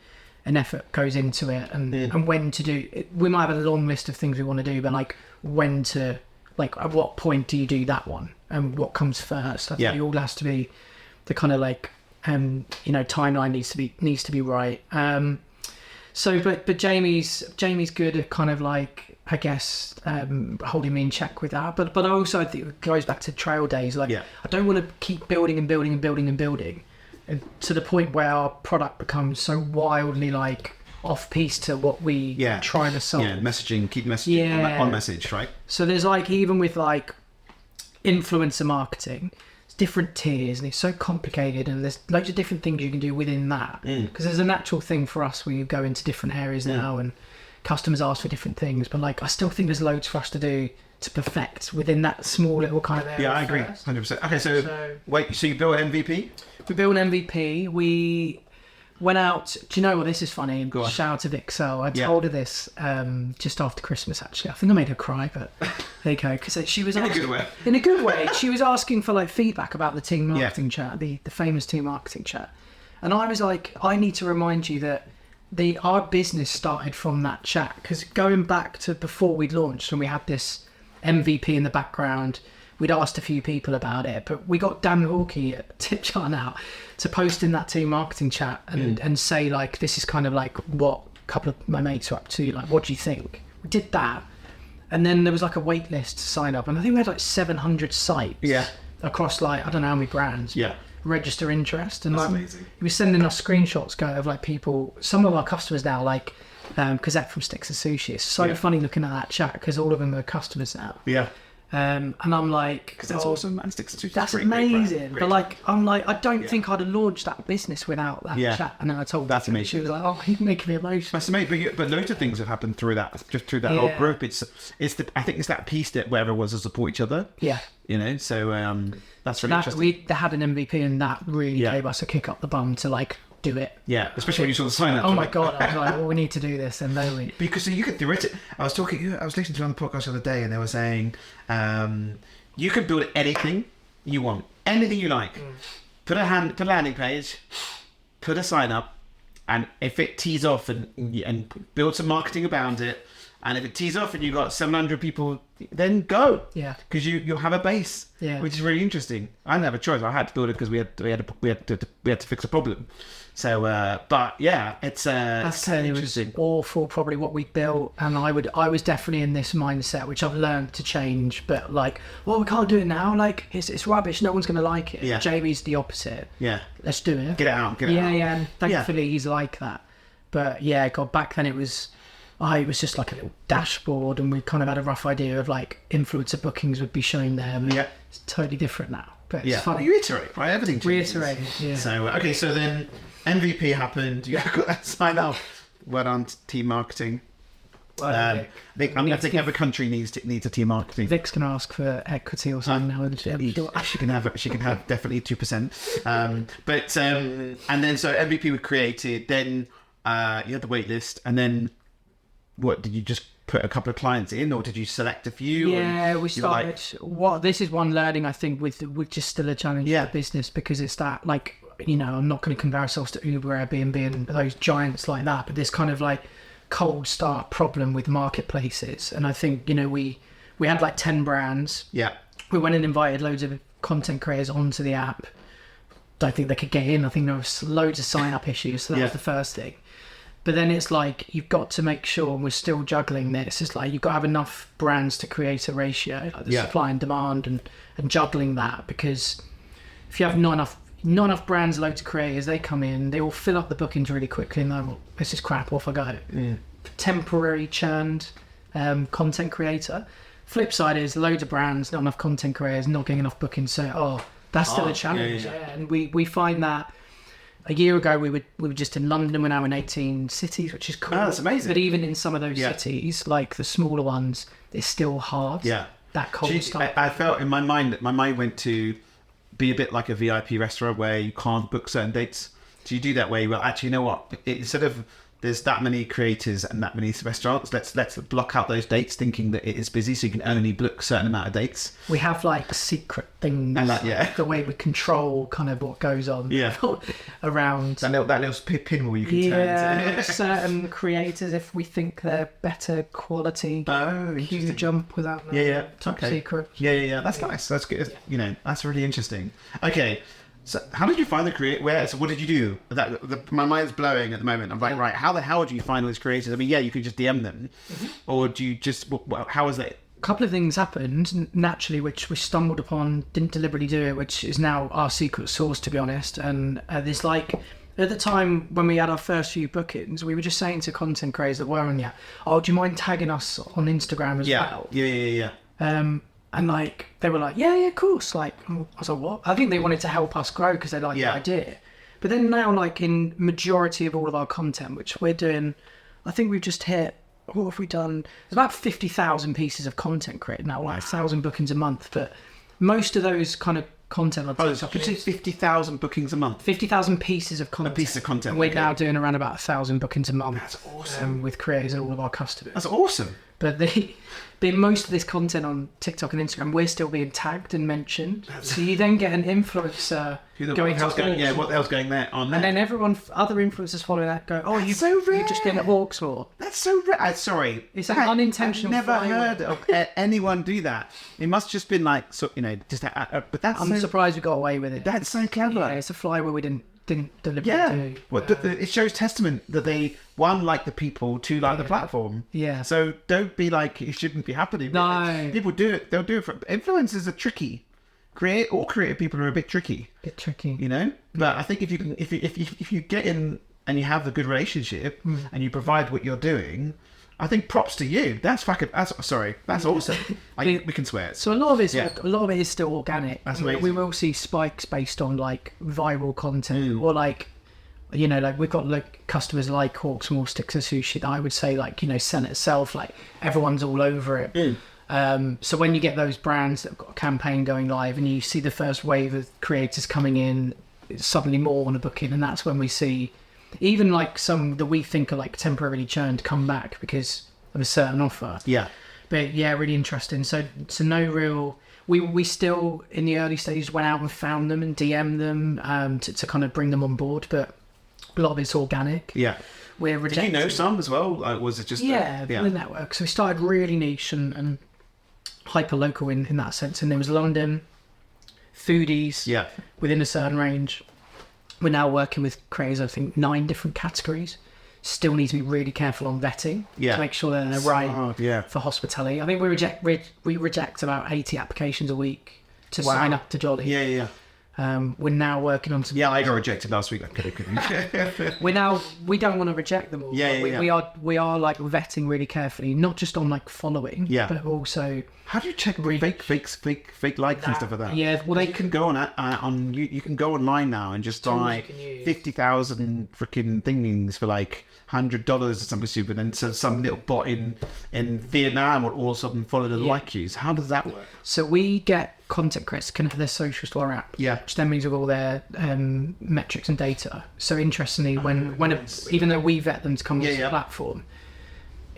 effort goes into it, and when to do it. We might have a long list of things we want to do, but like when to, like at what point do you do that one, and what comes first. I think it all has to be the kind of like timeline needs to be right. So but Jamie's good at kind of like, I guess, holding me in check with that. But also I think it goes back to trail days. Like I don't want to keep building and to the point where our product becomes so wildly like off piece to what we trying to solve. Yeah, keep messaging on message, right? So there's like, even with like influencer marketing, it's different tiers, and it's so complicated, and there's loads of different things you can do within that. Because there's a natural thing for us where you go into different areas now, and customers ask for different things, but like I still think there's loads for us to do to perfect within that small little kind of area. Yeah, I agree, 100%. Okay, so you built an MVP? We built an MVP. We went out. Do you know what? This is funny. Shout out to Vixel. I told her this just after Christmas. Actually, I think I made her cry, but there you go. Because she was in a good way. In a good way. She was asking for like feedback about the team marketing chat, the famous team marketing chat, and I was like, I need to remind you that our business started from that chat, because going back to before we'd launched and we had this MVP in the background, we'd asked a few people about it, but we got Dan Hawkey at TipChat now to post in that team marketing chat and say like, this is kind of like what a couple of my mates are up to, like what do you think? We did that, and then there was like a wait list to sign up, and I think we had like 700 sites across like I don't know how many brands register interest, and that's like amazing. He was sending us screenshots of like people, some of our customers now, like Cosette from Sticks and Sushi. It's so funny looking at that chat because all of them are customers now. And I'm like, because that's awesome, and Sticks and Sushi, that's great, amazing. Great. But like, I'm like, I don't think I'd have launched that business without that chat. And then I told that's her, amazing. she was like, oh, you're making me emotional. That's amazing, but loads of things have happened through that, just through that whole group. I think it's that piece that where everyone's to support each other. So that's really interesting. They had an MVP, and that really gave us a kick up the bum to like do it. Especially when you saw the sign up. Oh my god, I was like, well, we need to do this, and then we because so you could do it. I was listening to on the podcast the other day, and they were saying you can build anything you want, anything you like. Put a landing page, put a sign up, and if it tees off and build some marketing around it, and if it tees off and you got 700 people, then go. Because you'll have a base. Which is really interesting. I didn't have a choice. I had to build it because we had to fix a problem. So, but yeah, it's interesting. Awful, probably what we built, and I was definitely in this mindset, which I've learned to change. But like, well, we can't do it now. Like, it's rubbish. No one's gonna like it. JB's the opposite. Let's do it. Get it out. And thankfully he's like that. But God, back then it was just like a little dashboard, and we kind of had a rough idea of like influencer bookings would be shown there. But it's totally different now. But it's funny. You iterate, right? Everything changes. Reiterate. So okay, so then MVP happened. You got that sign up. Well done, team marketing. I think every country needs a team marketing. Vic's gonna ask for equity or something now. She can have definitely 2%. And then so MVP was created. Then you had the wait list, and then what did you just put a couple of clients in, or did you select a few? We started. This is one learning I think with just still a challenge for business, because it's that like, I'm not going to compare ourselves to Uber, Airbnb, and those giants like that, but this kind of like cold start problem with marketplaces. And I think we we had like 10 brands. Yeah. We went and invited loads of content creators onto the app. Don't think they could get in. I think there was loads of sign-up issues, so that was the first thing. But then it's like, you've got to make sure, and we're still juggling this, it's like you've got to have enough brands to create a ratio, like the supply and demand, and juggling that, because if you have not enough brands, loads of creators, they come in, they all fill up the bookings really quickly, and they're like, well, this is crap, off I go. Temporary churned content creator. Flip side is loads of brands, not enough content creators, not getting enough bookings, so that's still a challenge. And we find that a year ago we were just in London, we're now in 18 cities, which is cool. Oh, that's amazing. But even in some of those cities, like the smaller ones, it's still hard. Yeah. That cold stuff. I felt in my mind went to be a bit like a VIP restaurant where you can't book certain dates. Do you do that way? Well, actually, you know what? Instead of there's that many creators and that many restaurants, let's block out those dates, thinking that it is busy, so you can only book a certain amount of dates. We have like secret things, and that, the way we control kind of what goes on around that little pinwheel you can turn. Certain creators, if we think they're better quality, you jump without top secret. Yeah. That's nice. That's good. You know, that's really interesting. Okay. So how did you find the creator? So what did you do? My mind's blowing at the moment. I'm like, right, how the hell do you find all these creators? I mean, you could just DM them, or do you just? How is it? A couple of things happened naturally, which we stumbled upon, didn't deliberately do it, which is now our secret sauce, to be honest. And there's like, at the time when we had our first few bookings, we were just saying to content creators that were on do you mind tagging us on Instagram as well? Yeah. And like they were like, yeah, of course. Like I was like, what? I think they wanted to help us grow because they liked the idea. But then now, like in majority of all of our content, which we're doing, I think we've just hit. What have we done? There's about 50,000 pieces of content created now, like 1,000 bookings a month. But most of those kind of content on TikTok. You say 50,000 bookings a month. 50,000 pieces of content. A piece of content. And we're now doing around about 1,000 bookings a month. That's awesome. With creators and all of our customers. That's awesome. But most of this content on TikTok and Instagram, we're still being tagged and mentioned. So you then get an influencer going to Hawks. Yeah, what the hell's going there on there? And then other influencers following that go, oh, you just did at Hawksmore. That's so rare. Sorry. It's an unintentional. I've never heard of anyone do that. It must just been like, just. But that's. I'm surprised we got away with it. That's so clever. Yeah, it's a flywheel we didn't deliberately do. Well, it shows testament that they, one, like the people, two, like the platform. Yeah. So don't be like, it shouldn't be happening. No. People do it. They'll do it. Influencers are tricky. Creative people are a bit tricky. You know? But I think if you get in and you have a good relationship and you provide what you're doing, I think props to you. That's awesome. We can swear. So a lot of it is still organic. That's amazing. We will see spikes based on like viral content or like, like we've got like customers like Hawksmore Sticks of Sushi that I would say like, sell itself, like everyone's all over it. So when you get those brands that have got a campaign going live and you see the first wave of creators coming in, it's suddenly more on a booking, and that's when we see even like some that we think are like temporarily churned come back because of a certain offer. Yeah. But yeah, really interesting. So no real. We still in the early stages went out and found them and DM'd them to kind of bring them on board, but a lot of it's organic. Yeah. We're rejecting. Did you know some as well? Was it just the network? So we started really niche and hyper local in that sense, and there was London, foodies within a certain range. We're now working with creators, I think 9 different categories. Still need to be really careful on vetting to make sure that they're right for hospitality. I think we reject about 80 applications a week to sign up to Joli. Yeah. We're now working on some. Yeah, I got rejected last week. I couldn't. We don't want to reject them all. We are like vetting really carefully, not just on like following, but also. How do you check fake likes and stuff like that? Yeah, well, you can go on you can go online now and just buy 50,000 freaking things for like $100 or something stupid, and so some little bot in Vietnam will all of a sudden follow the like yous. How does that work? So we get content creators connect their socials to our app, which then means with all their metrics and data. So interestingly, when even though we vet them to come to the platform,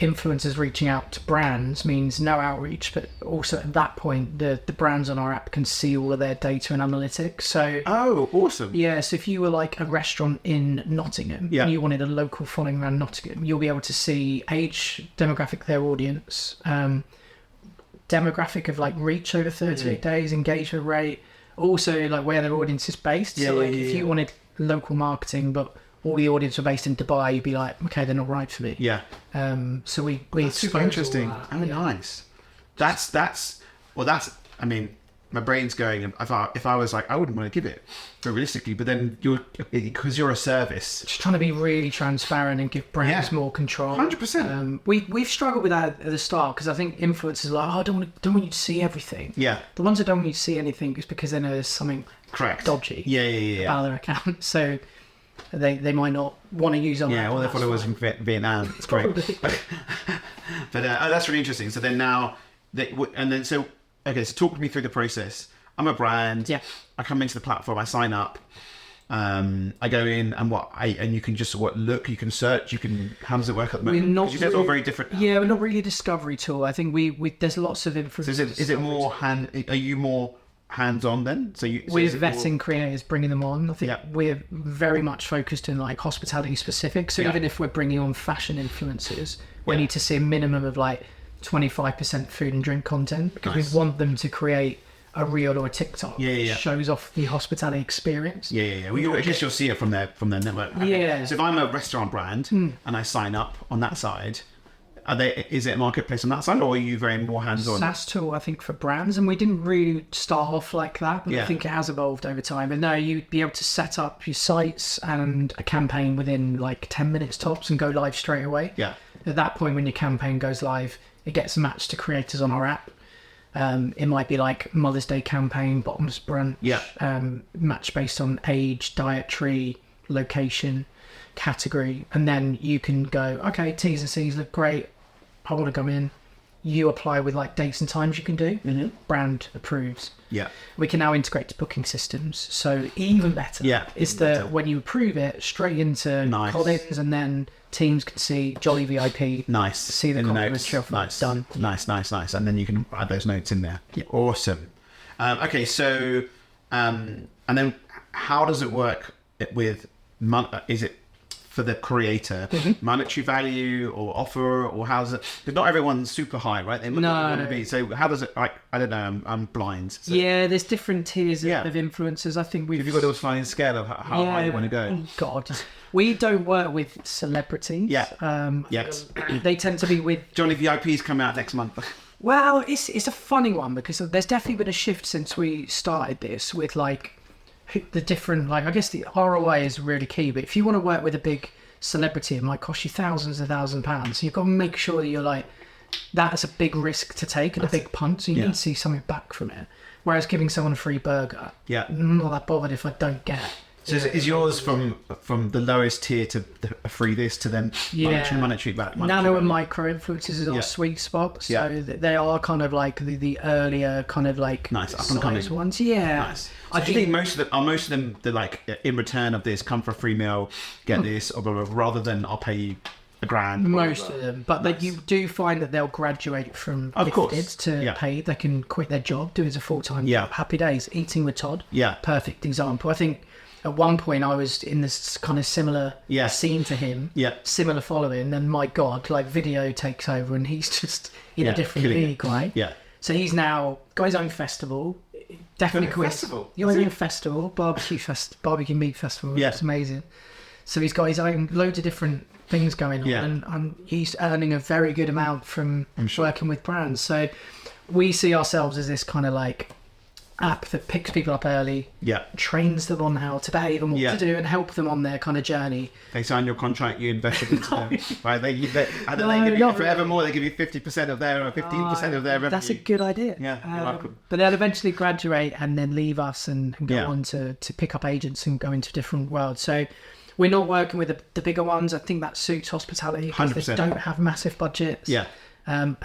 influencers reaching out to brands means no outreach, but also at that point the brands on our app can see all of their data and analytics. So awesome. So if you were like a restaurant in Nottingham and you wanted a local following around Nottingham, you'll be able to see age, demographic, their audience, demographic of like reach over 38 days, engagement rate, also like where their audience is based. So like if you wanted local marketing, but all the audience were based in Dubai, you'd be like, okay, they're not right for me. Yeah. So we That's super interesting. Oh, nice. That's. I mean, my brain's going. If I was like, I wouldn't want to give it, but realistically. But then because you're a service, just trying to be really transparent and give brands more control. 100%. We've struggled with that at the start because I think influencers are like, oh, I don't want you to see everything. Yeah. The ones that don't want you to see anything is because they know there's something dodgy. Yeah. About their account, so they might not want to use on. Yeah, all their followers in Vietnam. It's great. But that's really interesting. So then now, so talk me through the process. I'm a brand. Yeah. I come into the platform. I sign up. I go in and you can just look. You can search. How does it work at the moment? Because you guys are all very different. Yeah, we're not really a discovery tool. I think there's lots of influencers. So is it more Are you more hands-on then? We're vetting creators, bringing them on. I think we're very much focused in like hospitality specific. So even if we're bringing on fashion influencers, we need to see a minimum of like 25% food and drink content because we want them to create a reel or a TikTok that shows off the hospitality experience. Well, I guess you'll see it from their network. Okay. So if I'm a restaurant brand and I sign up on that side, is it a marketplace on that side, or are you very more hands-on? SaaS tool, I think, for brands, and we didn't really start off like that, but I think it has evolved over time. But no, you'd be able to set up your sites and a campaign within like 10 minutes tops and go live straight away. Yeah. At that point, when your campaign goes live, it gets matched to creators on our app. It might be like Mother's Day campaign, bottomless brunch, match based on age, dietary, location, category, and then you can go, okay, T's and C's look great, I want to go in. You apply with like dates and times you can do. Brand approves. Yeah. We can now integrate to booking systems, so even better. Is that when you approve it, straight into Collins, and then teams can see Joli VIP. Nice. See the complimentary offer. Done. Nice. And then you can add those notes in there. Yeah. Awesome. Okay, so and then how does it work with is it for the creator, monetary value or offer, or how's it? Because not everyone's super high, right? They want to be. So how does it? I don't know. I'm blind. So. Yeah, there's different tiers of influencers. I think have you got a sliding scale of how high you want to go? Oh God, we don't work with celebrities. They tend to be with Joli VIP's coming out next month. Well, it's a funny one because there's definitely been a shift since we started this with like the different, like, I guess the ROI is really key, but if you want to work with a big celebrity, it might cost you thousands and thousands of pounds. So you've got to make sure that you're like, that's a big risk to take and a big punt, so you need to see something back from it. Whereas giving someone a free burger, I'm not that bothered if I don't get it. So is yours from the lowest tier to a free this to then monetary back? Nano and micro influencers is our sweet spot. So they are kind of like the earlier kind of like nice up and coming ones. Yeah. Nice. So I think most of them they're like, in return of this, come for a free meal, get this, or rather than I'll pay you $1,000. Most of them, but you do find that they'll graduate from gifted to paid. They can quit their job, do it as a full-time job. Happy Days, Eating with Todd. Perfect example. I think at one point I was in this kind of similar scene to him, similar following, and my God, like video takes over and he's just in a different league, right? So he's now got his own festival. Definitely festival. Your own festival, barbecue meat festival. It's amazing. So he's got his own loads of different things going on, and he's earning a very good amount from working with brands. So we see ourselves as this kind of like app that picks people up early, trains them on how to behave and what to do, and help them on their kind of journey. They sign your contract, you invest into them, right? They give you forevermore. They give you 50% of their or 15% of their revenue. That's a good idea. You're welcome. But they'll eventually graduate and then leave us and go on to pick up agents and go into different worlds. So we're not working with the bigger ones. I think that suits hospitality because 100%. they don't have massive budgets. And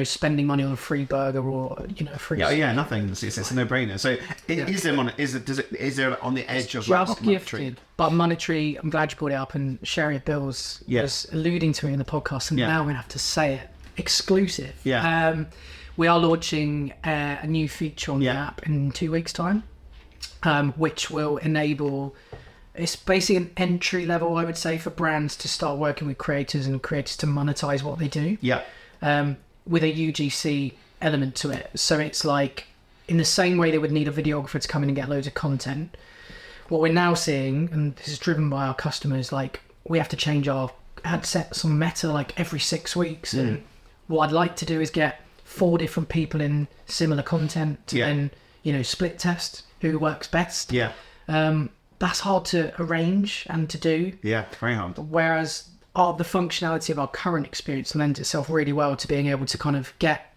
spending money on a free burger or a free nothing. It's a no-brainer. So is there on the edge of just gifted, but monetary? I'm glad you brought it up, and Sherry Bills was alluding to it in the podcast, and now we're gonna have to say it exclusive. We are launching a new feature on the app in 2 weeks' time, which will enable. It's basically an entry level, I would say, for brands to start working with creators and creators to monetize what they do. With a UGC element to it. So it's like, in the same way they would need a videographer to come in and get loads of content, what we're now seeing, and this is driven by our customers, like we have to change our ad sets on Meta like every 6 weeks. And what I'd like to do is get 4 different people in similar content to then, you know, split test who works best. Yeah. That's hard to arrange and to do. Yeah, very hard. Whereas the functionality of our current experience lends itself really well to being able to kind of get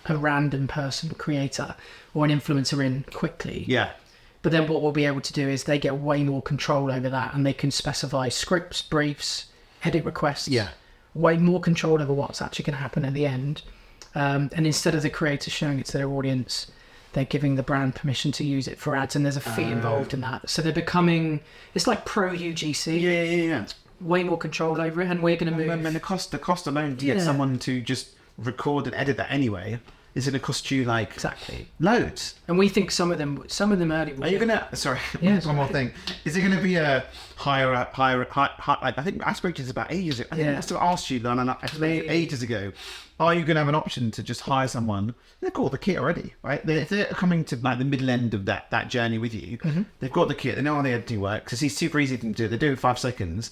a random person, creator, or an influencer in quickly. Yeah. But then what we'll be able to do is they get way more control over that, and they can specify scripts, briefs, edit requests. Yeah. Way more control over what's actually going to happen at the end. And instead of the creator showing it to their audience, they're giving the brand permission to use it for ads, and there's a fee involved in that. So they're becoming, it's like pro UGC. Yeah. Way more control over it, and we're going to move. And the cost alone to get someone to just record and edit that anyway is going to cost you like Exactly. loads. And we think some of them early. Are you gonna? Sorry, Yes. one more thing. Is it going to be a higher? I think I spoke to this about ages ago. I think I must have asked you, ages ago. Are you going to have an option to just hire someone? They've got the kit already, right? If they're coming to like the middle end of that journey with you, they've got the kit. They know how the editing works. It's super easy to do. They do it in 5 seconds.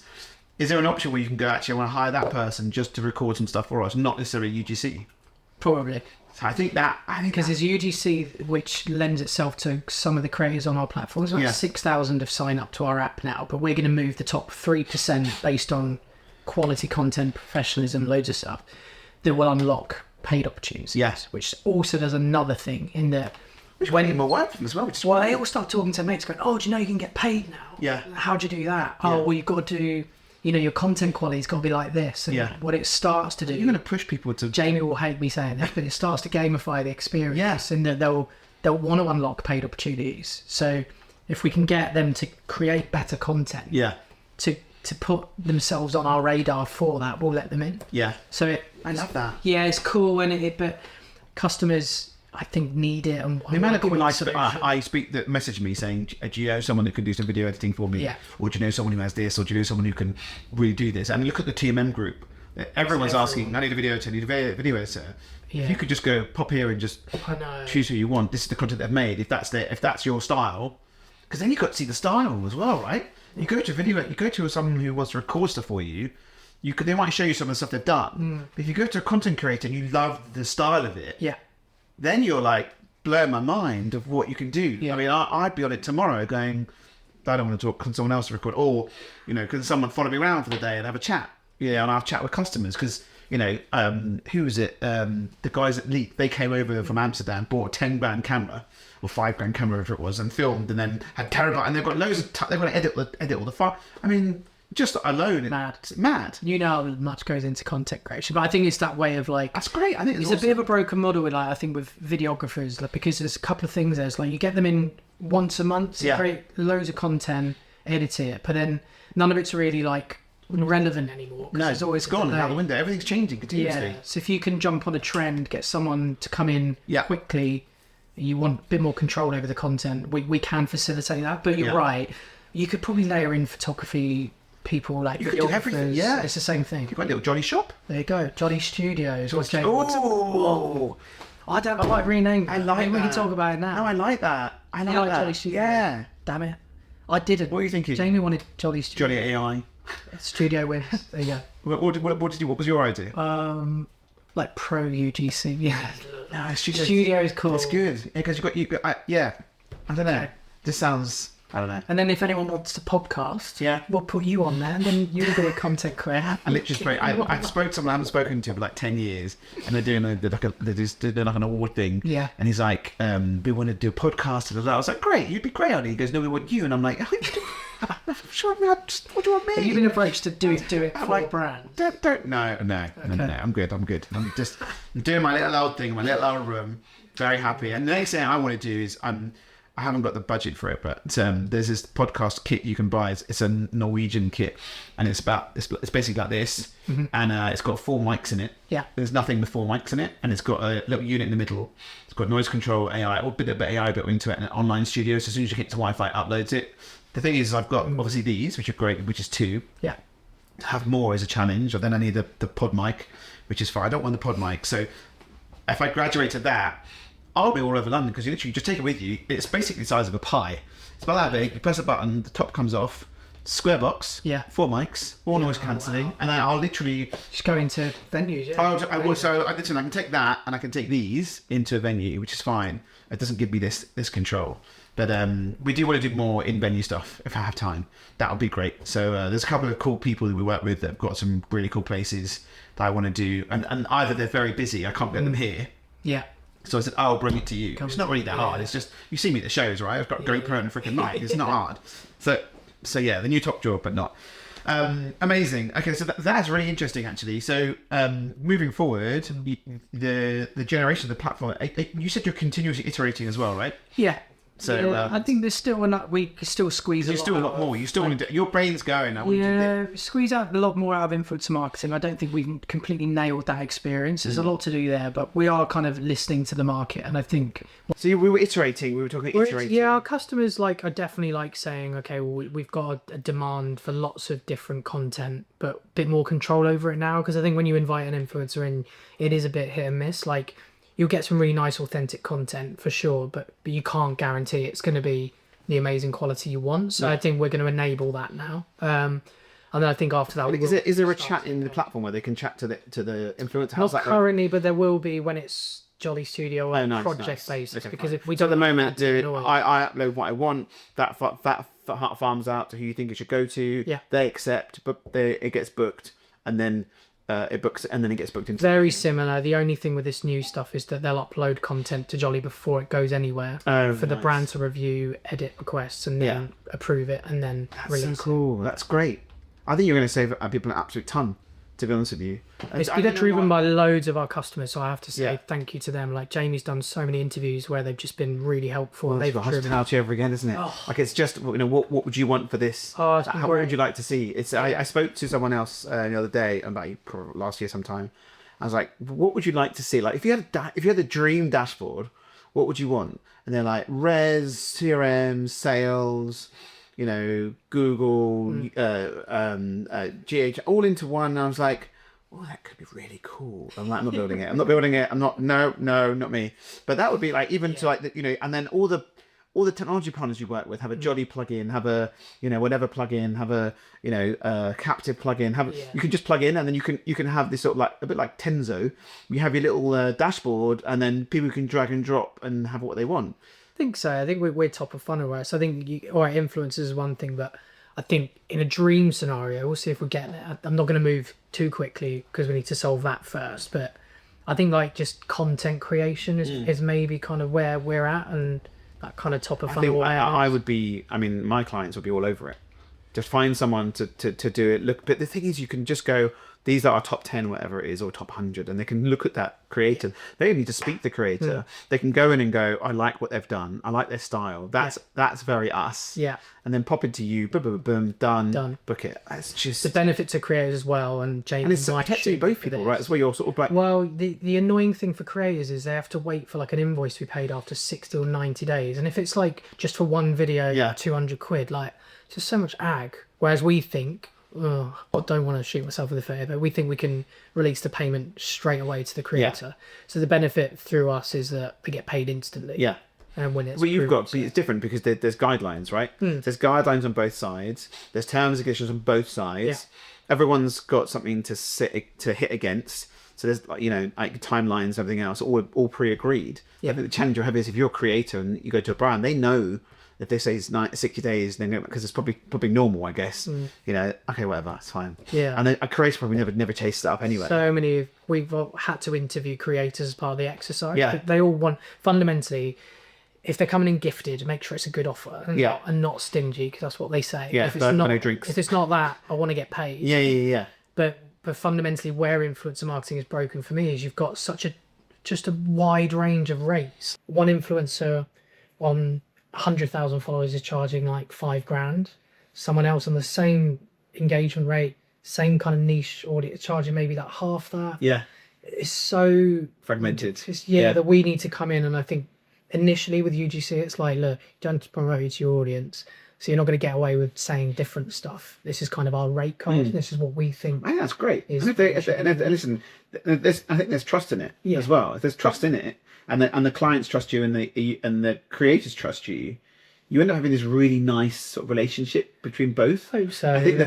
Is there an option where you can go, actually, I want to hire that person just to record some stuff for us, not necessarily UGC? Probably. So I think Because there's UGC, which lends itself to some of the creators on our platform. There's about 6,000 have signed up to our app now, but we're going to move the top 3% based on quality content, professionalism, loads of stuff that will unlock paid opportunities. Yes. Which also does another thing in that which when more work for them as well. Well, they all start talking to mates going, oh, do you know you can get paid now? Yeah. How do you do that? Oh, well, you've got to do, you know, your content quality's got to be like this. And what it starts to do. You're going to push people to. Jamie will hate me saying that, but it starts to gamify the experience. Yes. And that they'll want to unlock paid opportunities. So if we can get them to create better content. Yeah. To put themselves on our radar for that, we'll let them in. Yeah. So I love that. Yeah, it's cool, and but customers, I think, need it. And the amount of people I speak that message me saying, do you know someone that can do some video editing for me? Yeah. Or do you know someone who has this? Or do you know someone who can really do this? And look at the TMM group. Everyone's asking, I need a video editor, I need a video editor. Yeah. If you could just go pop here and just choose who you want. This is the content they've made. If that's your style, because then you've got to see the style as well, right? You go to someone who wants to record stuff for you. They might show you some of the stuff they've done. But if you go to a content creator and you love the style of it, then you're like blowing my mind of what you can do. Yeah. I mean, I'd be on it tomorrow going, I don't want to talk. Can someone else record? Or, you know, can someone follow me around for the day and have a chat? Yeah, and I'll chat with customers because, you know, who was it? The guys at Leap, they came over from Amsterdam, bought a $10,000 camera or $5,000 camera, whatever it was, and filmed, and then had terabyte, and they've got loads of. They've got to edit all the file. I mean, just alone, it's mad. You know how much goes into content creation, but I think it's that way of like. That's great. I think it's awesome. A bit of a broken model with I think with videographers, like, because there's a couple of things. There's like you get them in once a month, create loads of content, edit it, but then none of it's really like relevant anymore. No, it's always gone out the window. Everything's changing continuously. Yeah. So if you can jump on a trend, get someone to come in quickly, you want a bit more control over the content. We can facilitate that. But you're right. You could probably layer in photography people like you could do everything. Yeah, it's the same thing. You've got a little Joli shop. There you go, Joli Studios. Oh, I might rename. I like that. We can talk about it now. No, I like that. I like that. Joli Studios. Yeah. Damn it. I didn't. What are you thinking? Jamie wanted Joli Studios. Joli AI. Studio wins. There you go. What was your idea? Like pro UGC. Yeah. No, studio is cool. It's good because you got. I don't know. Okay. This sounds. I don't know. And then if anyone wants to podcast, we'll put you on there, and then you'll be a content creator. I literally I spoke to someone I haven't spoken to for like 10 years, and they're doing like an award thing. Yeah. And he's like, we want to do a podcast. And I was like, great, you'd be great on it. He goes, no, we want you. And I'm like, sure, what do you want me? Have you been approached to do it for like, a brand? No, I'm good. I'm just doing my little old thing in my little old room, very happy. And the next thing I want to do is I haven't got the budget for it, but there's this podcast kit you can buy. It's a Norwegian kit, and it's basically like this, and it's got 4 mics in it. Yeah. There's nothing with 4 mics in it, and it's got a little unit in the middle. It's got noise control, AI, or a bit of AI built into it, and an online studio. So as soon as you get to Wi-Fi, it uploads it. The thing is, I've got obviously these, which are great, which is 2. Yeah. To have more is a challenge, or then I need the pod mic, which is 4. I don't want the pod mic, so if I graduated that, I'll be all over London because you literally just take it with you. It's basically the size of a pie. It's about that big. You press a button, the top comes off. Square box. Yeah. 4 mics, all noise cancelling, and then I'll literally Just go into venues. Yeah. Listen, I can take that and I can take these into a venue, which is fine. It doesn't give me this control. But we do want to do more in venue stuff if I have time. That would be great. So there's a couple of cool people that we work with that have got some really cool places that I want to do, and either they're very busy, I can't get them here. Yeah. So I said, I'll bring it to you. It's not really that hard. It's just, you see me at the shows, right? I've got a GoPro and a freaking mic. It's not hard. So yeah, the new top drawer, but not. Amazing. Okay, so that's really interesting, actually. So moving forward, the generation of the platform, you said you're continuously iterating as well, right? Yeah. So yeah, I think there's still enough. We can still squeeze. There's still a lot more. You still want to do. Your brain's going. Squeeze out a lot more out of influencer marketing. I don't think we've completely nailed that experience. There's a lot to do there, but we are kind of listening to the market, and I think. So we were iterating. We were talking iterating. Yeah, our customers are definitely saying, okay, well, we've got a demand for lots of different content, but a bit more control over it now. Because I think when you invite an influencer in, it is a bit hit and miss. You'll get some really nice authentic content for sure, but you can't guarantee it's going to be the amazing quality you want. So I think we're going to enable that now. And then I think after that, is there a chat in the platform where they can chat to the influencer? Not currently, but there will be when it's Joli Studio on project basis. Okay, because if we at the moment, I upload what I want. That farms out to who you think it should go to. Yeah. They accept, but it gets booked, and then. It books and then it gets booked into. Very similar. The only thing with this new stuff is that they'll upload content to Joli before it goes anywhere for the brand to review, edit requests, and then approve it, and then release. That's so cool. That's great. I think you're going to save people an absolute ton. To be honest with you, it's been driven by loads of our customers, so I have to say thank you to them. Jamie's done so many interviews where they've just been really helpful. Well, they've hospitality over again, isn't it? It's just what would you want for this? What would you like to see? I spoke to someone else the other day about last year sometime. I was like, what would you like to see? If you had a dream dashboard, what would you want? And they're like res, CRM, sales. Google, GH, all into one. And I was like, oh, that could be really cool. I'm not building it. No, not me. But that would be even to and then all the technology partners you work with have a Joli plugin, have a whatever plugin, have a captive plugin. You can just plug in, and then you can have this sort of a bit like Tenzo. You have your little dashboard, and then people can drag and drop and have what they want. I think so. I think we're top of funnel, right? So I think influencers is one thing, but I think in a dream scenario, we'll see if we get there. I'm not going to move too quickly because we need to solve that first. But I think just content creation is maybe kind of where we're at, and that kind of top of funnel. I would be. I mean, my clients would be all over it. Just find someone to do it. Look, but the thing is, you can just go. These are our top 10, whatever it is, or top 100, and they can look at that creator. They don't need to speak to the creator. They can go in and go, I like what they've done. I like their style. That's very us. Yeah. And then pop into you, boom, boom, boom, done. Book it. It's just the benefit to creators as well, and James. And it's protecting both people, right? That's where you're sort of like. Well, the annoying thing for creators is they have to wait for an invoice to be paid after 60 or 90 days, and if it's just for one video, £200, it's just so much ag. Whereas we think. I don't want to shoot myself in the foot, but we think we can release the payment straight away to the creator. So the benefit through us is that they get paid instantly. Yeah. And when it's it's different because there's guidelines, right? There's guidelines on both sides. There's terms and conditions on both sides. Everyone's got something to hit against. So there's timelines, and everything else, all pre-agreed. I think the challenge you have is if you're a creator and you go to a brand, they know. If they say it's 60 days, then because it's probably normal, I guess. Okay, whatever, it's fine. Yeah. And a creator probably never chased it up anyway. So many we've had to interview creators as part of the exercise. Yeah. They all want fundamentally, if they're coming in gifted, make sure it's a good offer and not stingy, because that's what they say. Yeah. If it's not, no drinks. If it's not that, I want to get paid. Yeah. But fundamentally, where influencer marketing is broken for me is you've got just a wide range of rates. One influencer on 100,000 followers is charging $5,000. Someone else on the same engagement rate, same kind of niche audience, charging maybe half that. Yeah. It's so fragmented. That we need to come in, and I think initially with UGC, it's look, you don't have to promote it to your audience. So you're not going to get away with saying different stuff. This is kind of our rate card. This is what we think. I think that's great. Is- And listen, I think there's trust in it Yeah. as well. If there's trust in it, and the clients trust you, and the creators trust you, you end up having this really nice sort of relationship between both. Hope so. I think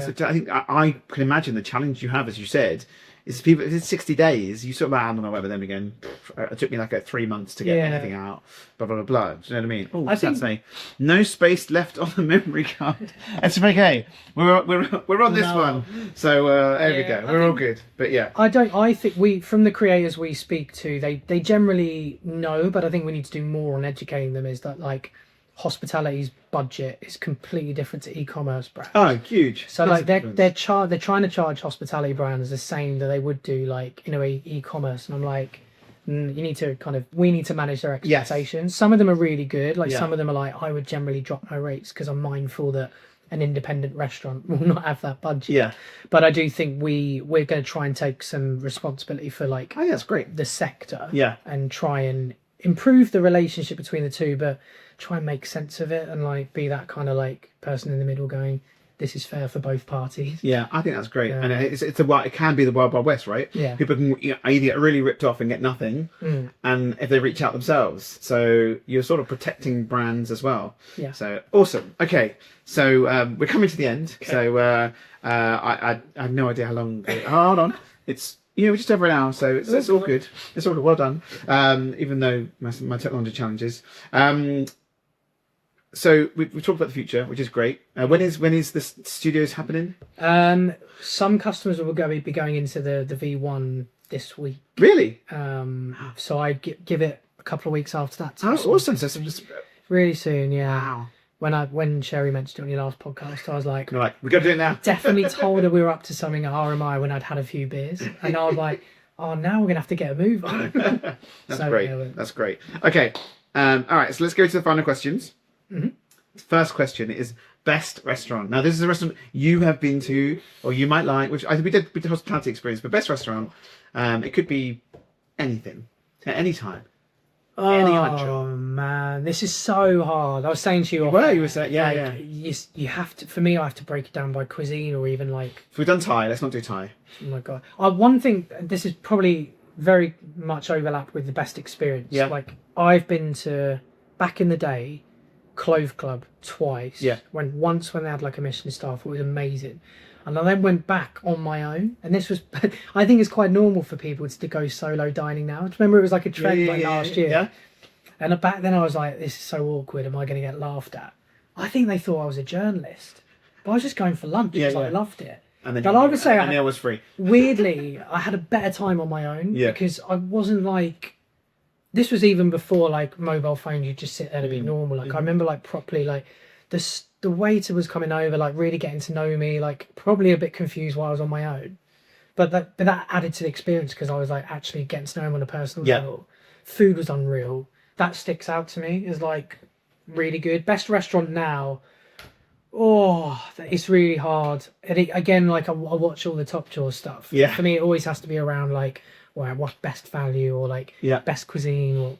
yeah. I can imagine the challenge you have, as you said, is people. If it's 60 days, you sort of I don't know whatever. Then again, it took me like 3 months to get Yeah. anything out. Blah blah blah blah. Do you know what I mean? Oh, I think- that's me. No space left on the memory card. It's okay. We're on this No. one. So there we Yeah, go. I We're all think- good. But yeah. I think we, from the creators we speak to, they generally know, but I think we need to do more on educating them. Is that like hospitality's budget is completely different to e-commerce brands. Oh, huge. So That's like a they're difference. they're trying to charge hospitality brands the same that they would do like e-commerce, and I'm like, you need to we need to manage their Yes. expectations. Some of them are really good, like Yeah. some of them are like, I would generally drop my rates because I'm mindful that an independent restaurant will not have that budget. Yeah. But I do think we're going to try and take some responsibility for like Oh, yeah, that's great. the sector, Yeah. and try and improve the relationship between the two, but try and make sense of it and like be that kind of like person in the middle going, this is fair for both parties. Yeah, I think that's great, Yeah. and it can be the wild wild west, right? Yeah. People can either get really ripped off and get nothing, and if they reach out themselves, so you're sort of protecting brands as well. Yeah. So awesome. Okay, so we're coming to the end. So I have no idea how long. Hold on, it's we're just over an hour, so it's all good. It's all well done. Even though my technology challenges. So we talked about the future, which is great. When is the studios happening? Some customers will be going into the V1 this week. Really? So I'd give it a couple of weeks after that. Oh, awesome! So just, Really soon, yeah. wow. When Sherry mentioned it on your last podcast, I was like, You're like, we got to do it now. definitely told her we were up to something at RMI when I'd had a few beers, and I was like, oh, now we're gonna have to get a move on. That's So, great. yeah, That's great. Okay. All right. So let's go to the final questions. First question is best restaurant. Now, this is a restaurant you have been to, or you might like, which we did hospitality experience, but best restaurant. It could be anything at any time. Any country. Oh man, this is so hard. I was saying to you, Well, you were saying, yeah, like, you have to. For me, I have to break it down by cuisine, or even like, So we've done Thai. Let's not do Thai. oh my god. One thing, this is probably very much overlapped with the best experience. Yeah. Like I've been to, back in the day, Clove Club twice. Yeah. Once when they had like a Michelin star, it was amazing. And I then went back on my own, and this was, I think it's quite normal for people to go solo dining now. Do you remember it was like a trend last year? Yeah. And back then I was like, this is so awkward, am I going to get laughed at? I think they thought I was a journalist. But I was just going for lunch because I loved it. And then But I would say and the meal was free. weirdly, I had a better time on my own because I wasn't like, this was even before like mobile phones, you just sit there to be normal. Like I remember like properly like the waiter was coming over, like really getting to know me, like probably a bit confused while I was on my own. But that added to the experience because I was like actually getting to know him on a personal level. Food was unreal. That sticks out to me as like really good. Best restaurant now. Oh, it's really hard. And again, like I watch all the Top Jaws stuff. Yeah. For me, it always has to be around like, well, what's best value or like best cuisine or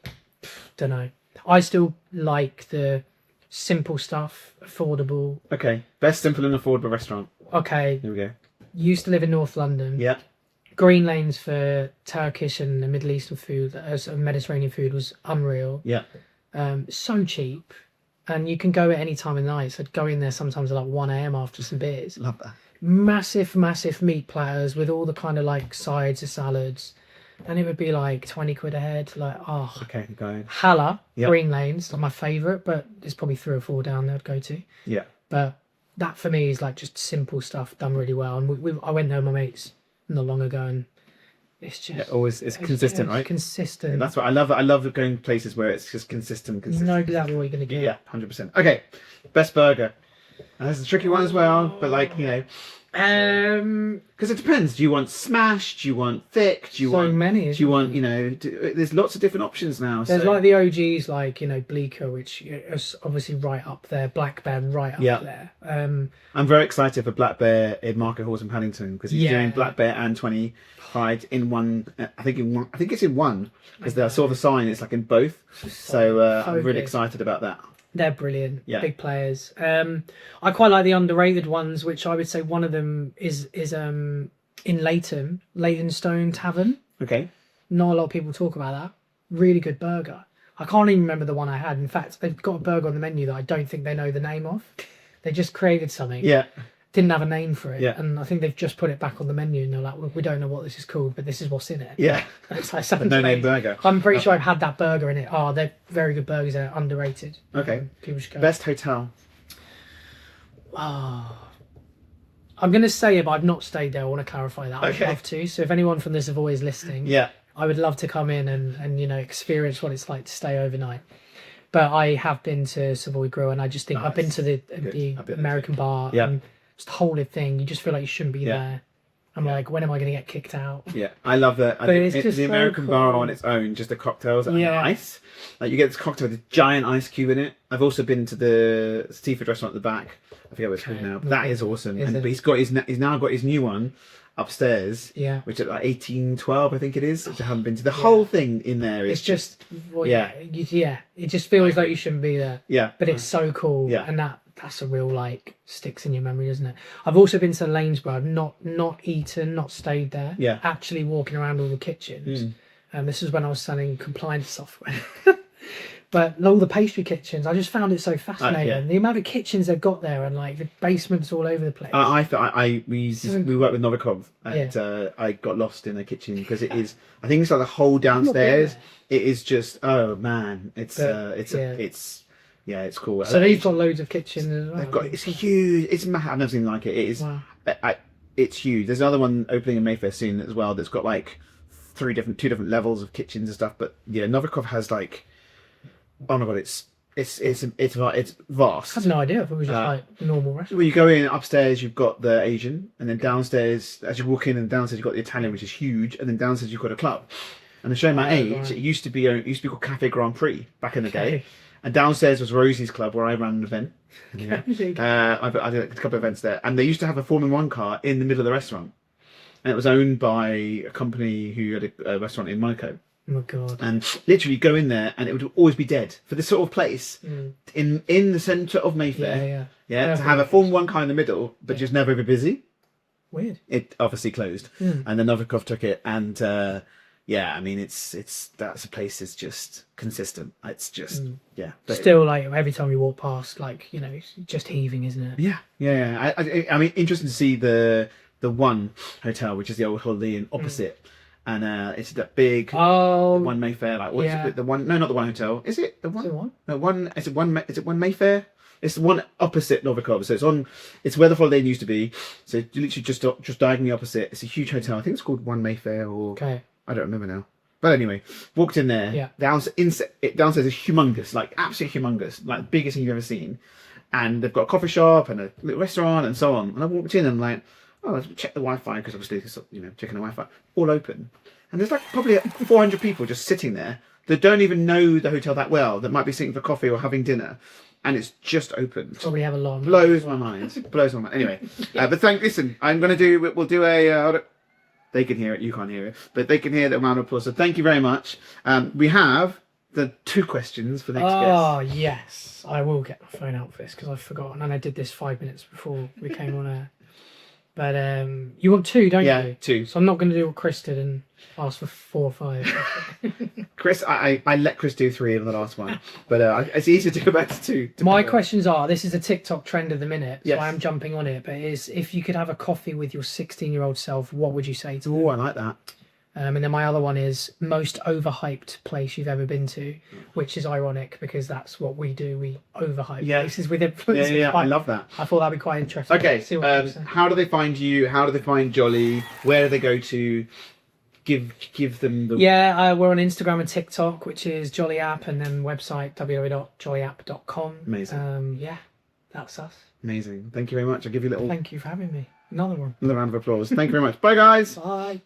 don't know. I still like the simple stuff, affordable. Okay. Best simple and affordable restaurant. Okay. Here we go. Used to live in North London. Yeah. Green Lanes for Turkish and Middle Eastern food, as Mediterranean food was unreal. Yeah. So cheap. And you can go at any time of night. So I'd go in there sometimes at like 1 a.m. after some beers. Love that. Massive meat platters with all the kind of like sides of salads. And it would be like 20 quid a head. Like, oh. Okay, going. Hala, Yep. Green Lanes, like my favourite, but there's probably 3 or 4 down there I'd go to. Yeah. But that for me is like just simple stuff done really well. And I went there with my mates not long ago, and it's just It's consistent, right? Consistent. That's what I love. I love going places where it's just consistent. You know exactly what you're going to get. Yeah, 100%. Okay, best burger. And that's a tricky one as well, but like because it depends. Do you want smashed? Do you want thick? Do you So want many, Do you want there's lots of different options now. There's so. like the OGs, like Bleecker, which is obviously right up there. Black Bear right up there. I'm very excited for Black Bear in Market Halls in Paddington because he's doing Black Bear and 20 fried in one. I think it's in one because I saw the sign. It's like in both. So I'm really excited about that. They're brilliant. Yeah. Big players. I quite like the underrated ones, which I would say one of them is in Leytonstone Tavern. Okay. Not a lot of people talk about that. Really good burger. I can't even remember the one I had. In fact, they've got a burger on the menu that I don't think they know the name of. They just created something. Yeah. Didn't have a name for it. Yeah. And I think they've just put it back on the menu and they're like, well, we don't know what this is called, but this is what's in it. Yeah. It's like The no-name burger. I'm pretty sure I've had that burger in it. Oh, they're very good burgers. They're underrated. Okay. People should go. Best hotel. Oh. I'm going to say it, but I've not stayed there. I want to clarify that. Okay. I'd love to. So if anyone from the Savoy is listening, Yeah. I would love to come in and experience what it's like to stay overnight. But I have been to Savoy Grill, and I just think I've been to the American bar. Yeah. And just the whole thing, you just feel like you shouldn't be Yeah. there. I'm like, when am I going to get kicked out? Yeah, I love that. But it's just the so American cool. bar on its own, just the cocktails and the Yeah. ice. Like you get this cocktail with a giant ice cube in it. I've also been to the seafood restaurant at the back. I forget what it's called now. But that is awesome. Is it? But he's now got his new one upstairs. Yeah. Which is like 1812, I think it is. Which I haven't been to. The whole thing in there is It's just, well, Yeah. yeah. It just feels like you shouldn't be there. yeah. But it's so cool. Yeah. And that's a real, like, sticks in your memory, doesn't it? I've also been to Lanesborough. I've not eaten, not stayed there. Yeah. Actually walking around all the kitchens. Mm. And this is when I was selling compliance software. But all the pastry kitchens, I just found it so fascinating. yeah. The amount of kitchens they've got there, and like the basements all over the place. We worked with Novikov and I got lost in the kitchen because it is. I think it's like the whole downstairs. It is just it's cool. So they've got loads of kitchens as well. They've got it's huge. It's massive. I've never seen like it. It is. Wow. It's huge. There's another one opening in Mayfair soon as well. That's got like two different levels of kitchens and stuff. But yeah, Novikov has like. Oh my god, it's vast. I had no idea if it was just like normal restaurant. Well, you go in upstairs, you've got the Asian, and then downstairs, as you walk in, and downstairs you've got the Italian, which is huge, and then downstairs you've got a club. And to show my age, right. it used to be called Cafe Grand Prix back in the day, Okay. and downstairs was Rosie's club where I ran an event. Yeah. Okay. I did a couple of events there, and they used to have a Formula One car in the middle of the restaurant, and it was owned by a company who had a restaurant in Monaco. Oh my god. And literally go in there and it would always be dead for this sort of place in the centre of Mayfair. Yeah. To have a Formula One car in the middle, but just never be busy. Weird. It obviously closed, and then Novikov took it, and I mean it's that's a place is just consistent. It's just but Still, like every time you walk past, like it's just heaving, isn't it? yeah. I mean, interesting to see the one hotel, which is the old Holiday Inn opposite. And it's that big one Mayfair, like what's it, the one? No, not the one hotel. Is it the one? Is it one? No, one. Is it one? Is it one Mayfair? It's the one opposite Novikov. So it's where the Holiday Inn used to be. So literally just diagonally opposite. It's a huge hotel. I think it's called One Mayfair, or Okay. I don't remember now. But anyway, walked in there. Yeah. Downstairs is humongous, like absolutely humongous, like the biggest thing you've ever seen. And they've got a coffee shop and a little restaurant and so on. And I walked in and I'm like, oh, let's check the Wi-Fi because obviously it's, checking the Wi-Fi. All open. And there's like probably 400 people just sitting there that don't even know the hotel that well, that might be sitting for coffee or having dinner. And it's just open. Probably have a lot. Blows my mind. Blows my mind. Anyway, but listen, we'll do a, they can hear it, you can't hear it, but they can hear the round of applause. So thank you very much. We have the 2 questions for next guest. Oh, yes. I will get my phone out for this because I've forgotten. And I did this 5 minutes before we came on air. But you want 2, don't you? Yeah, 2. So I'm not going to do what Chris did and ask for 4 or 5. Chris, I let Chris do 3 on the last one, but it's easier to go back to 2. My questions are, this is a TikTok trend of the minute, so Yes. I am jumping on it, but if you could have a coffee with your 16-year-old self, what would you say to them? Oh, I like that. And then my other one is most overhyped place you've ever been to, which is ironic because that's what we do. We overhype places with influencers. Yeah, I love that. I thought that'd be quite interesting. Okay, See what you say. how do they find you? How do they find Joli? Where do they go to? Give them the... Yeah, we're on Instagram and TikTok, which is Joli App, and then website www.joliapp.com. Amazing. Yeah, that's us. Amazing. Thank you very much. I'll give you a little Thank you for having me. Another one. round of applause. Thank you very much. Bye, guys. Bye.